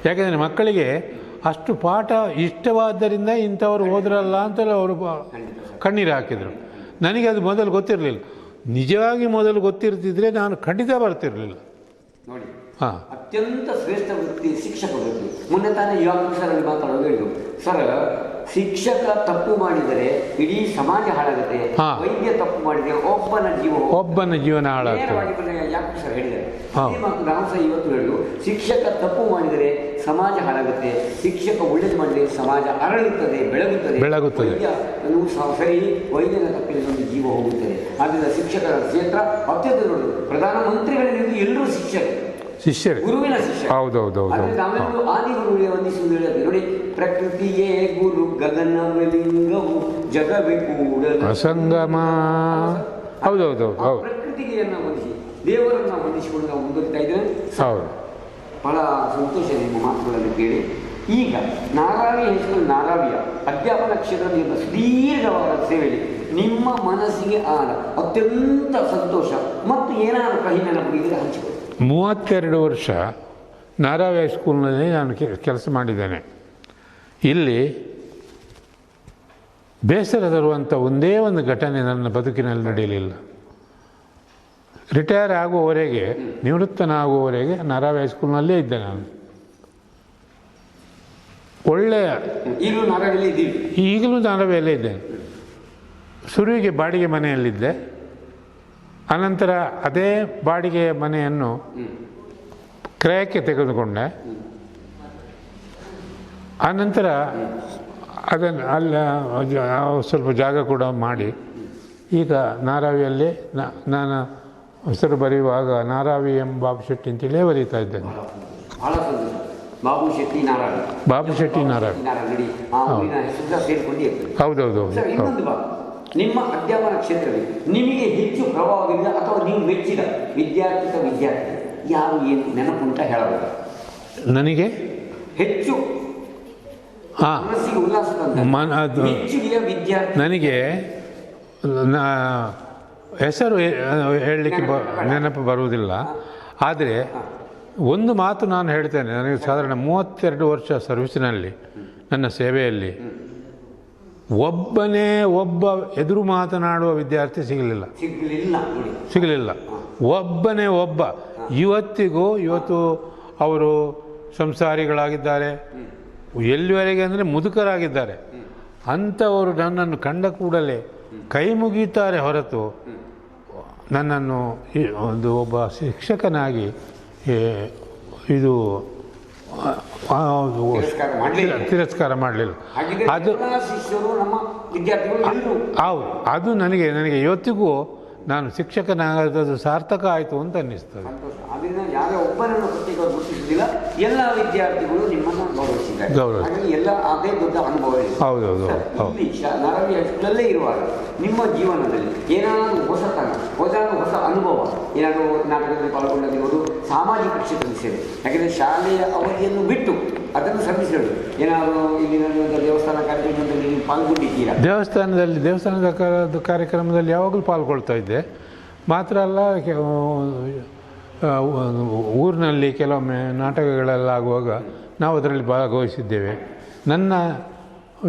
ಯಾಕೆಂದರೆ ಮಕ್ಕಳಿಗೆ ಅಷ್ಟು ಪಾಠ ಇಷ್ಟವಾದ್ದರಿಂದ ಇಂಥವ್ರು ಹೋದ್ರಲ್ಲ ಅಂತಲೇ ಅವರು ಕಣ್ಣೀರು ಹಾಕಿದರು. ನನಗೆ ಅದು ಮೊದಲು ಗೊತ್ತಿರಲಿಲ್ಲ. ನಿಜವಾಗಿ ಮೊದಲು ಗೊತ್ತಿರ್ತಿದ್ರೆ ನಾನು ಖಂಡಿತ ಬರ್ತಿರಲಿಲ್ಲ. ನೋಡಿ, ಅತ್ಯಂತ ಶ್ರೇಷ್ಠ ವೃತ್ತಿ ಶಿಕ್ಷಕ ವೃತ್ತಿ. ಮೊನ್ನೆ ತಾನೇ ಯುವ ಸರ್ ಮಾತಾಡೋದು ಹೇಳಿದ್ರು, ಸರ್ ಶಿಕ್ಷಕ ತಪ್ಪು ಮಾಡಿದರೆ ಇಡೀ ಸಮಾಜ ಹಾಳಾಗುತ್ತೆ, ವೈದ್ಯ ತಪ್ಪು ಮಾಡಿದರೆ ಒಬ್ಬನ ಜೀವನ ಹಾಳಾಗುತ್ತೆ. ಯಾಕೆ ಸರ್ ಹೇಳಿದ್ದಾರೆ ನಾವು ಸಹ ಇವತ್ತು ಹೇಳುದು, ಶಿಕ್ಷಕ ತಪ್ಪು ಮಾಡಿದರೆ ಸಮಾಜ ಹಾಳಾಗುತ್ತೆ, ಶಿಕ್ಷಕ ಒಳ್ಳೇದು ಮಾಡಿದರೆ ಸಮಾಜ ಅರಳುತ್ತದೆ, ಬೆಳಗುತ್ತದೆ. ಸರಿ, ವೈದ್ಯನ ತಪ್ಪಿನ ಒಂದು ಜೀವ ಹೋಗುತ್ತದೆ. ಆದ್ದರಿಂದ ಶಿಕ್ಷಕರ ಕ್ಷೇತ್ರ ಅತ್ಯಂತ ದೊಡ್ಡದು. ಪ್ರಧಾನಮಂತ್ರಿಗಳಿಂದ ಎಲ್ಲರೂ ಶಿಷ್ಯರು, ಗುರುವಿನ ಶಿಷ್ಯ. ಹೌದೌದು. ನಾವೆಲ್ಲರೂ ಆದಿಗುರುವಿಗೆ ವಂದಿಸುವುದು ಹೇಳುತ್ತೆ ನೋಡಿ, ಪ್ರಕೃತಿಯೇ ಗುರು ಗಗನವಲಿಂಗವು ಜಗವೇ ಕೂಡಲ ಅಸಂಗಮ. ಹೌದೌದು. ಪ್ರಕೃತಿಗೆಯನ್ನು ವಂದಿಸಿ ದೇವರನ್ನು ವಂದಿಸಿಕೊಂಡು ನಾವು ಮುಂದುವರಿತಾ ಇದ್ದೇವೆ. ಹೌದು, ಬಹಳ ಸಂತೋಷ ನಿಮ್ಮ ಮಾತುಗಳನ್ನು ಕೇಳಿ. ಈಗ ನಾರಾವಿ ಹೈಸ್ಕೂಲ್ ನಾರಾವಿಯ ಅಧ್ಯಾಪನ ಕ್ಷೇತ್ರದಿಂದ ಸುದೀರ್ಘವಾದ ಸೇವೆಯಲ್ಲಿ ನಿಮ್ಮ ಮನಸ್ಸಿಗೆ ಆದ ಅತ್ಯಂತ ಸಂತೋಷ ಮತ್ತು ಏನಾದರೂ ಕಹಿ ನೆನಪು ಇದ್ರೆ ಹಂಚಿಕೊಳ್ಳಿ. 32 ವರ್ಷ ನಾರಾವಿ ಹೈಸ್ಕೂಲ್ನಲ್ಲಿ ನಾನು ಕೆಲಸ ಮಾಡಿದ್ದೇನೆ. ಇಲ್ಲಿ ಬೇಸರ ತರುವಂಥ ಒಂದೇ ಒಂದು ಘಟನೆ ನನ್ನ ಬದುಕಿನಲ್ಲಿ ನಡೆಯಲಿಲ್ಲ. ರಿಟೈರ್ ಆಗುವವರೆಗೆ, ನಿವೃತ್ತನಾಗುವವರೆಗೆ ನಾರಾವಿ ಹೈಸ್ಕೂಲ್ನಲ್ಲೇ ಇದ್ದೆ ನಾನು. ಒಳ್ಳೆಯ ಈಗಲೂ ನಾರಾವಿಯಲ್ಲೇ ಇದ್ದೇನೆ. ಶುರುವಿಗೆ ಬಾಡಿಗೆ ಮನೆಯಲ್ಲಿದ್ದೆ. ಅನಂತರ ಅದೇ ಬಾಡಿಗೆ ಮನೆಯನ್ನು ಕ್ರಯಕ್ಕೆ ತೆಗೆದುಕೊಂಡೆ. ಆನಂತರ ಅದನ್ನು ಅಲ್ಲಿ ಸ್ವಲ್ಪ ಜಾಗ ಕೂಡ ಮಾಡಿ ಈಗ ನಾರಾವಿಯಲ್ಲಿ ನಾನು ಹೆಸರು ಬರೆಯುವಾಗ ನಾರಾವಿ ಎಂ ಬಾಬು ಶೆಟ್ಟಿ ಅಂತೇಳಿ ಬರೀತಾ ಇದ್ದೇನೆ. ಬಾಬು ಶೆಟ್ಟಿ ನಾರಾವಿ. ಹೌದೌದು. ನಿಮ್ಮ ಅಧ್ಯಾಪನ ಕ್ಷೇತ್ರದಲ್ಲಿ ನಿಮಗೆ ಹೆಚ್ಚು ಪ್ರಭಾವ ಬೀರಿದ ಅಥವಾ ನೀವು ಮೆಚ್ಚಿದ ವಿದ್ಯಾರ್ಥಿ ಯಾರು, ಏನು ನೆನಪುಂಟ ಹೇಳಬಹುದು? ನನಗೆ ಹೆಚ್ಚು ಉಲ್ಲಾಸ ವಿದ್ಯಾರ್ಥಿ ನನಗೆ ಹೆಸರು ಹೇಳಲಿಕ್ಕೆ ನೆನಪು ಬರುವುದಿಲ್ಲ. ಆದರೆ ಒಂದು ಮಾತು ನಾನು ಹೇಳ್ತೇನೆ. ನನಗೆ ಸಾಧಾರಣ 32 ವರ್ಷ ಸರ್ವಿಸಿನಲ್ಲಿ, ನನ್ನ ಸೇವೆಯಲ್ಲಿ ಒಬ್ಬ ಎದುರು ಮಾತನಾಡುವ ವಿದ್ಯಾರ್ಥಿ ಸಿಗಲಿಲ್ಲ. ಒಬ್ಬ ಇವತ್ತು ಅವರು ಸಂಸಾರಿಗಳಾಗಿದ್ದಾರೆ, ಎಲ್ಲಿವರೆಗೆ ಅಂದರೆ ಮುದುಕರಾಗಿದ್ದಾರೆ. ಅಂಥವರು ನನ್ನನ್ನು ಕಂಡ ಕೂಡಲೇ ಕೈ ಮುಗಿಯುತ್ತಾರೆ ಹೊರತು ನನ್ನನ್ನು ಒಬ್ಬ ಶಿಕ್ಷಕನಾಗಿ ಇದು ತಿರಸ್ಕಾರ ಮಾಡಲಿಲ್ಲ. ಅದು ನನಗೆ ಇವತ್ತಿಗೂ ನಾನು ಶಿಕ್ಷಕನಾಗದ್ದು ಸಾರ್ಥಕ ಆಯಿತು ಅಂತ ಅನ್ನಿಸ್ತದೆ. ಸಂತೋಷ. ಅದರಿಂದ ಯಾರೋ ಒಬ್ಬರನ್ನು ಪ್ರತ್ಯೇಕವಾಗಿ ಗುರುತಿಸುವುದಿಲ್ಲ, ಎಲ್ಲ ವಿದ್ಯಾರ್ಥಿಗಳು ನಿಮ್ಮನ್ನು ಗೌರವಿಸಿದ್ದಾರೆ. ಹಾಗಾಗಿ ಎಲ್ಲ ಅದೇ ದೊಡ್ಡ ಅನುಭವ ಇದೆ. ಹೌದೌದು. ಇಲ್ಲಿ ನಾರಾಯಣ ಹೈಸ್ಕೂಲಲ್ಲೇ ಇರುವಾಗ ನಿಮ್ಮ ಜೀವನದಲ್ಲಿ ಏನಾದರೂ ಹೊಸತನ, ಹೊಸ ಅನುಭವ, ಏನಾದರೂ ನಾಟಕದಲ್ಲಿ ಪಾಲ್ಗೊಂಡಿರ್ಬೋದು, ಸಾಮಾಜಿಕ ಕ್ಷೇತ್ರದ ಸೇವೆ, ಯಾಕೆಂದರೆ ಶಾಲೆಯ ಅವಧಿಯನ್ನು ಬಿಟ್ಟು ಅದನ್ನು ಸಲ್ಲಿಸಿದರು ಏನಾದರೂ ಇಲ್ಲಿನ ದೇವಸ್ಥಾನ ಕಾರ್ಯಕ್ರಮದಲ್ಲಿ ನೀವು ಪಾಲ್ಗೊಂಡಿದ್ದೀರಾ? ದೇವಸ್ಥಾನದ ಕಾರ್ಯಕ್ರಮದಲ್ಲಿ ಯಾವಾಗಲೂ ಪಾಲ್ಗೊಳ್ತಾ ಇದ್ದೆ. ಮಾತ್ರ ಅಲ್ಲ, ಊರಿನಲ್ಲಿ ಕೆಲವೊಮ್ಮೆ ನಾಟಕಗಳೆಲ್ಲ ಆಗುವಾಗ ನಾವು ಅದರಲ್ಲಿ ಭಾಗವಹಿಸಿದ್ದೇವೆ. ನನ್ನ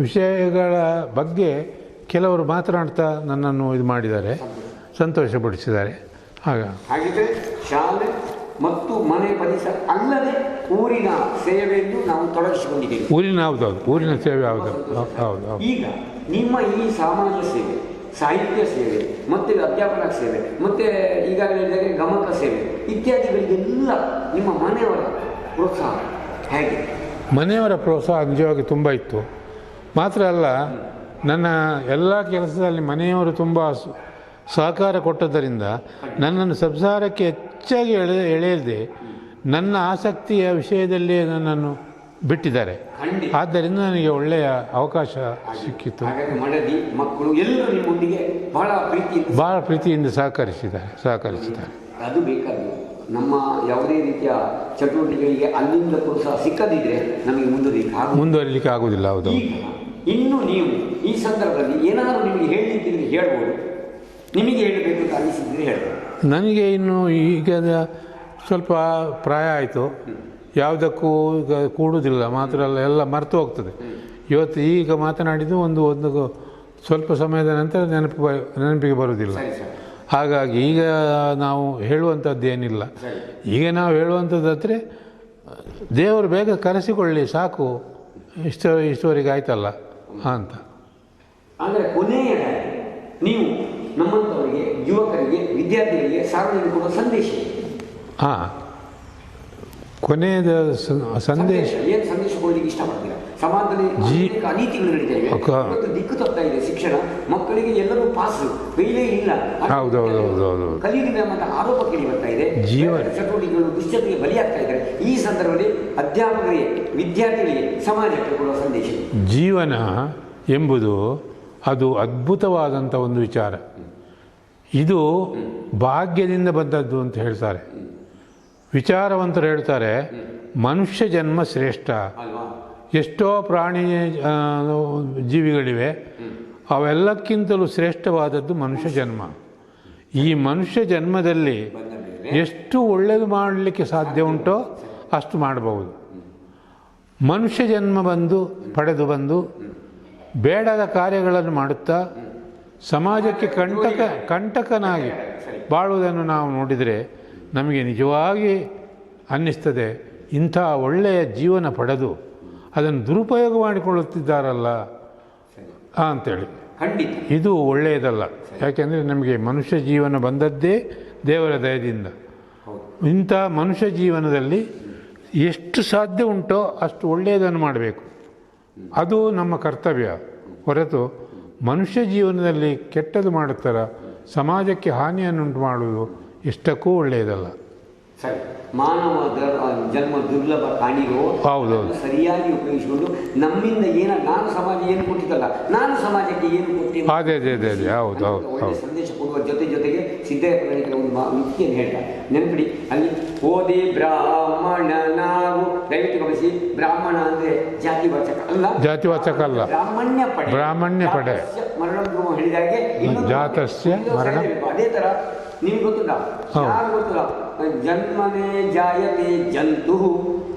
ವಿಷಯಗಳ ಬಗ್ಗೆ ಕೆಲವರು ಮಾತನಾಡ್ತಾ ನನ್ನನ್ನು ಇದು ಮಾಡಿದ್ದಾರೆ, ಸಂತೋಷಪಡಿಸಿದ್ದಾರೆ. ಹಾಗಿದ್ರೆ ಶಾಲೆ ಮತ್ತು ಮನೆ ಪರಿಸರ ಅಲ್ಲದೆ ಊರಿನ ಸೇವೆಯನ್ನು ನಾವು ತೊಡಗಿಸಿಕೊಂಡಿದ್ದೇವೆ. ಊರಿನ ಸೇವೆ ಹೌದು. ಈಗ ನಿಮ್ಮ ಈ ಸಮಾಜ ಸೇವೆ, ಸಾಹಿತ್ಯ ಸೇವೆ, ಮತ್ತು ಅಧ್ಯಾಪನ ಸೇವೆ, ಮತ್ತು ಈಗಾಗಲೇ ಹೇಳಿದರೆ ಗಮಕ ಸೇವೆ ಇತ್ಯಾದಿಗಳಿಗೆಲ್ಲ ನಿಮ್ಮ ಮನೆಯವರ ಪ್ರೋತ್ಸಾಹ ಹೇಗೆ? ಮನೆಯವರ ಪ್ರೋತ್ಸಾಹ ನಿಜವಾಗಿ ತುಂಬ ಇತ್ತು. ಮಾತ್ರ ಅಲ್ಲ, ನನ್ನ ಎಲ್ಲ ಕೆಲಸದಲ್ಲಿ ಮನೆಯವರು ತುಂಬ ಸಹಕಾರ ಕೊಟ್ಟದ್ದರಿಂದ ನನ್ನನ್ನು ಸಂಸಾರಕ್ಕೆ ಹೆಚ್ಚಾಗಿ ಎಳೆಯದೆ ನನ್ನ ಆಸಕ್ತಿಯ ವಿಷಯದಲ್ಲಿ ನನ್ನನ್ನು ಬಿಟ್ಟಿದ್ದಾರೆ. ಆದ್ದರಿಂದ ನನಗೆ ಒಳ್ಳೆಯ ಅವಕಾಶ ಸಿಕ್ಕಿತ್ತು. ಮಕ್ಕಳು ಎಲ್ಲರೂ ನಿಮ್ಮೊಂದಿಗೆ ಬಹಳ ಪ್ರೀತಿಯಿಂದ ಸಹಕರಿಸಿದ್ದಾರೆ. ಅದು ಬೇಕಾದ್ದು ನಮ್ಮ ಯಾವುದೇ ರೀತಿಯ ಚಟುವಟಿಕೆಗಳಿಗೆ ಅಲ್ಲಿಂದ ಪ್ರೋತ್ಸಾಹ ಸಿಕ್ಕದಿದ್ರೆ ನಮಗೆ ಮುಂದುವರಿಲಿಕ್ಕೆ ಆಗುವುದಿಲ್ಲ. ಹೌದು. ಇನ್ನು ನೀವು ಈ ಸಂದರ್ಭದಲ್ಲಿ ಏನಾದರೂ ನಿಮಗೆ ಹೇಳಲಿಕ್ಕಿದ್ರೆ ಹೇಳ್ಬೋದು, ನಿಮಗೆ ಹೇಳಬೇಕು ಅಂತ ಅನಿಸಿದ್ರೆ ಹೇಳ್ಬೋದು. ನನಗೆ ಇನ್ನು ಈಗ ಸ್ವಲ್ಪ ಪ್ರಾಯ ಆಯಿತು, ಯಾವುದಕ್ಕೂ ಈಗ ಕೂಡುವುದಿಲ್ಲ. ಮಾತ್ರ ಅಲ್ಲ, ಎಲ್ಲ ಮರೆತು ಹೋಗ್ತದೆ. ಈಗ ಮಾತನಾಡಿದ್ದು ಒಂದು ಸ್ವಲ್ಪ ಸಮಯದ ನಂತರ ನೆನಪಿಗೆ ಬರುವುದಿಲ್ಲ. ಹಾಗಾಗಿ ಈಗ ನಾವು ಹೇಳುವಂಥದ್ದು ಏನಿಲ್ಲ. ಈಗ ನಾವು ಹೇಳುವಂಥದ್ದಾದರೆ ದೇವರು ಬೇಗ ಕರೆಸಿಕೊಳ್ಳಿ ಸಾಕು, ಇಷ್ಟವರೆಗೆ ಆಯ್ತಲ್ಲ ಅಂತ. ಅಂದರೆ ಕೊನೆಯದಾಗಿ ನೀವು ನಮ್ಮಂಥವರಿಗೆ, ಯುವಕರಿಗೆ, ವಿದ್ಯಾರ್ಥಿಗಳಿಗೆ ಸಾರ್ವಜನಿಕ ಕೊಡುವ ಸಂದೇಶ? ಕೊನೆಯದ ಸಂದೇಶ ಏನು ಸಂದೇಶ ಕೊಡಲಿಕ್ಕೆ ಇಷ್ಟಪಡ್ತೀರಾ? ಸಮಾಜದಲ್ಲಿ ಅನೀತಿಗಳು ನಡೀತಾ ಇವೆ, ಇವತ್ತು ದಿಕ್ಕು ತಪ್ತಾ ಇದೆ ಶಿಕ್ಷಣ. ಮಕ್ಕಳಿಗೆ ಎಲ್ಲರೂ ಪಾಸ್, ಕೈಲೇ ಇಲ್ಲ, ಕಲಿಯುವುದಿಲ್ಲ ಎಂಬ ಆರೋಪ ಕೇಳಿ ಬರ್ತಾ ಇದೆ. ಚಟುವಟಿಕೆಗಳು, ದುಶ್ಚಟಕ್ಕೆ ಬಲಿಯಾಗ್ತಾ ಇದ್ದಾರೆ. ಈ ಸಂದರ್ಭದಲ್ಲಿ ಅಧ್ಯಾಪಕರಿಗೆ, ವಿದ್ಯಾರ್ಥಿಗಳಿಗೆ, ಸಮಾಜಕ್ಕೆ ಕೊಡುವ ಸಂದೇಶ? ಜೀವನ ಎಂಬುದು ಅದು ಅದ್ಭುತವಾದಂಥ ಒಂದು ವಿಚಾರ. ಇದು ಭಾಗ್ಯದಿಂದ ಬಂದದ್ದು ಅಂತ ಹೇಳ್ತಾರೆ. ವಿಚಾರವಂತರು ಹೇಳ್ತಾರೆ, ಮನುಷ್ಯ ಜನ್ಮ ಶ್ರೇಷ್ಠ. ಎಷ್ಟೋ ಪ್ರಾಣಿ ಜೀವಿಗಳಿವೆ, ಅವೆಲ್ಲಕ್ಕಿಂತಲೂ ಶ್ರೇಷ್ಠವಾದದ್ದು ಮನುಷ್ಯ ಜನ್ಮ. ಈ ಮನುಷ್ಯ ಜನ್ಮದಲ್ಲಿ ಎಷ್ಟು ಒಳ್ಳೆಯದು ಮಾಡಲಿಕ್ಕೆ ಸಾಧ್ಯ ಉಂಟೋ ಅಷ್ಟು ಮಾಡಬಹುದು. ಮನುಷ್ಯ ಜನ್ಮ ಪಡೆದು ಬಂದು ಬೇಡದ ಕಾರ್ಯಗಳನ್ನು ಮಾಡುತ್ತಾ ಸಮಾಜಕ್ಕೆ ಕಂಟಕನಾಗಿ ಬಾಳುವುದನ್ನು ನಾವು ನೋಡಿದರೆ ನಮಗೆ ನಿಜವಾಗಿ ಅನ್ನಿಸ್ತದೆ, ಇಂಥ ಒಳ್ಳೆಯ ಜೀವನ ಪಡೆದು ಅದನ್ನು ದುರುಪಯೋಗ ಮಾಡಿಕೊಳ್ಳುತ್ತಿದ್ದಾರಲ್ಲ ಅಂಥೇಳಿ. ಇದು ಒಳ್ಳೆಯದಲ್ಲ. ಯಾಕೆಂದರೆ ನಮಗೆ ಮನುಷ್ಯ ಜೀವನ ಬಂದದ್ದೇ ದೇವರ ದಯದಿಂದ. ಇಂಥ ಮನುಷ್ಯ ಜೀವನದಲ್ಲಿ ಎಷ್ಟು ಸಾಧ್ಯ ಉಂಟೋ ಅಷ್ಟು ಒಳ್ಳೆಯದನ್ನು ಮಾಡಬೇಕು. ಅದು ನಮ್ಮ ಕರ್ತವ್ಯ. ಹೊರತು ಮನುಷ್ಯ ಜೀವನದಲ್ಲಿ ಕೆಟ್ಟದ್ದು ಮಾಡುತ್ತಾರ, ಸಮಾಜಕ್ಕೆ ಹಾನಿಯನ್ನುಂಟು ಮಾಡುವುದು ಎಷ್ಟಕ್ಕೂ ಒಳ್ಳೆಯದಲ್ಲ. ಸರಿ, ಮಾನವ ಜನ್ಮ ದುರ್ಲಭ ಕಾಣಿರೋ ಸರಿಯಾಗಿ ಉಪಯೋಗಿಸಿಕೊಂಡು ನಮ್ಮಿಂದ ನಾನು ಸಮಾಜ ಏನು ಕೊಟ್ಟಿದ್ದಲ್ಲ, ನಾನು ಸಮಾಜಕ್ಕೆ ಏನು ಕೊಟ್ಟಿಲ್ಲ, ಅದೇ ಹೌದು ಸಂದೇಶ ಕೊಡುವ ಜೊತೆಗೆ ಸಿದ್ದಯ್ಯಪ್ಪನಿಗೆ ಒಂದು ಯುಕ್ತಿಯನ್ನು ಹೇಳ್ತಾರೆ, ನೆನ್ಪಿಡಿ. ಅಲ್ಲಿ ಓದಿ ಬ್ರಾಹ್ಮಣನಾಗು, ದಯವಿಟ್ಟು ಗಮನಿಸಿ, ಬ್ರಾಹ್ಮಣ ಅಂದ್ರೆ ಜಾತಿವಾಚಕ ಅಲ್ಲ, ಬ್ರಾಹ್ಮಣ್ಯ ಪಡೆ ಮರಣ ಹೇಳಿದಾಗೆ ಜಾತಸ್ಯ ಮರಣ. ಅದೇ ತರ ನಿಮ್ಗೆ ಗೊತ್ತುಂಟ, ಯಾರು ಗೊತ್ತಿಲ್ಲ, ಜನ್ಮನೇ ಜಾಯತೆ ಜಂತು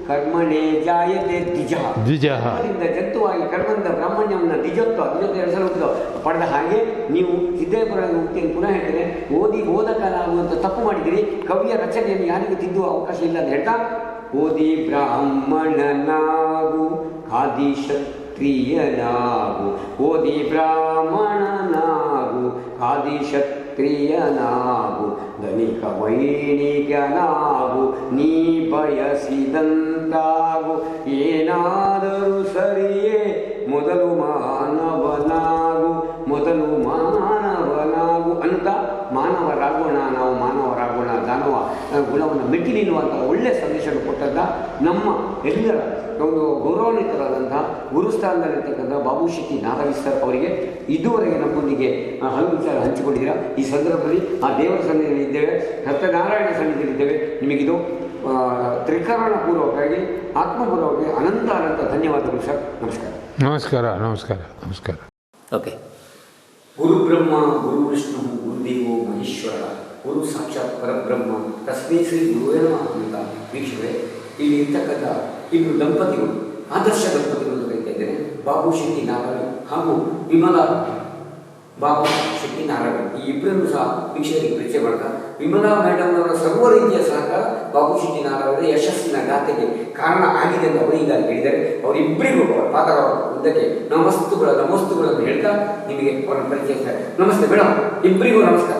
ಕರ್ಮಣೇ ಜಾಯತೆ ದ್ವಿಜಃ. ಜಂತುವಾಗಿ ಕರ್ಮದಿಂದ ಬ್ರಾಹ್ಮಣ್ಯವನ್ನು ದ್ವಿಜತ್ವ ಹೆಸರು ಪಡೆದ ಹಾಗೆ ನೀವು ಸಿದ್ದೇಪುರ ಮುಕ್ತಿಯನ್ನು ಪುನಃ ಹೇಳ್ತೇನೆ, ಓದ ಕಾಲ ಆಗುವಂಥ ತಪ್ಪು ಮಾಡಿದಿರಿ, ಕವಿಯ ರಚನೆಯನ್ನು ಯಾರಿಗೂ ತಿದ್ದುವ ಅವಕಾಶ ಇಲ್ಲ ಅಂತ ಹೇಳ್ತಾ, ಓದಿ ಬ್ರಾಹ್ಮಣನಾಗು ಖಾದಿ ಕ್ಷತ್ರಿಯನಾಗು, ಓದಿ ಬ್ರಾಹ್ಮಣನಾಗು ಖಾದಿ ಕ್ಷತ್ರಿಯನಾಗು, ಧನಿಕ ವೈಣಿಕನಾಗು, ನೀ ಬಯಸಿದಂತಾಗು, ಏನಾದರೂ ಸರಿಯೇ ಮೊದಲು ಮಾನವನಾಗು ಅಂತ ಮಾನವರಾಗೋಣ, ನಾವು ಮಾನವರಾಗೋಣ, ದಾನವ ಗುಣವನ್ನು ಮೆಟ್ಟಿ ನಿಲ್ಲುವಂಥ ಒಳ್ಳೆಯ ಸಂದೇಶವನ್ನು ಕೊಟ್ಟಂಥ ನಮ್ಮ ಎಲ್ಲರ ಒಂದು ಗೌರವಾನ್ವಿತರಾದಂತಹ ಗುರುಸ್ಥಾನದಲ್ಲಿರ್ತಕ್ಕಂಥ ಬಾಬು ಶೆಟ್ಟಿ ನಾರಾಯಣ್ ಸರ್ ಅವರಿಗೆ ಇದುವರೆಗೆ ನಮ್ಮೊಂದಿಗೆ ಹಲವು ವಿಚಾರ ಹಂಚಿಕೊಂಡಿದ್ದೀರಾ. ಈ ಸಂದರ್ಭದಲ್ಲಿ ಆ ದೇವರ ಸನ್ನಿಧಿಯಲ್ಲಿ ಇದ್ದೇವೆ, ಸತ್ಯನಾರಾಯಣ ಸನ್ನಿಧಿಯಲ್ಲಿದ್ದೇವೆ. ನಿಮಗಿದು ತ್ರಿಕರಣಪೂರ್ವಕವಾಗಿ ಆತ್ಮಪೂರ್ವಕವಾಗಿ ಅನಂತ ಧನ್ಯವಾದಗಳು ಸರ್. ನಮಸ್ಕಾರ. ನಮಸ್ಕಾರ. ನಮಸ್ಕಾರ. ನಮಸ್ಕಾರ. ಓಕೆ. ಗುರು ಬ್ರಹ್ಮ ಗುರು ವಿಷ್ಣು ಗುರುದೇವೋ ಮಹೇಶ್ವರ ಗುರು ಸಾಕ್ಷಾತ್ ಪರಬ್ರಹ್ಮ ತಸ್ಮೈ ಶ್ರೀ ಗುರುವೇ ನಮಃ ಅಂತ ವೀಕ್ಷಕರೇ, ಇಲ್ಲಿ ಇರ್ತಕ್ಕಂಥ ಇಬ್ಬರು ದಂಪತಿಗಳು, ಆದರ್ಶ ದಂಪತಿಗಳು ಅಂತ ಕರೀತಾ ಇದ್ದೇನೆ. ಬಾಬು ಶೆಟ್ಟಿ ನಾರಾಯಣ್ ಹಾಗೂ ವಿಮಲಾ ಬಾಬು ಶೆಟ್ಟಿ ನಾರಾಯಣ್, ಈ ಇಬ್ಬರನ್ನು ಸಹ ವೀಕ್ಷಕರಿಗೆ ಪರಿಚಯ ಮಾಡ್ತಾ, ವಿಮಲಾ ಮೇಡಮ್ ಅವರ ಸರ್ವ ರೀತಿಯ ಸಹಕಾರ ಬಾಬು ಶೆಟ್ಟಿ ನಾರಾಯಣರ ಯಶಸ್ಸಿನ ಗಾಥೆಗೆ ಕಾರಣ ಆಗಿದೆ ಎಂದು ಅವರು ಈಗ ಹೇಳಿದ್ದಾರೆ. ಅವರಿಬ್ಬರಿಗೂ ಪಾದಗಳ ಉದ್ದಕ್ಕೆ ನಮಸ್ತುಗಳನ್ನು ಹೇಳ್ತಾ ನಿಮಗೆ ಅವರ ಪರಿಚಯಿಸ್ತಾರೆ. ನಮಸ್ತೆ ಮೇಡಮ್, ಇಬ್ಬರಿಗೂ ನಮಸ್ಕಾರ.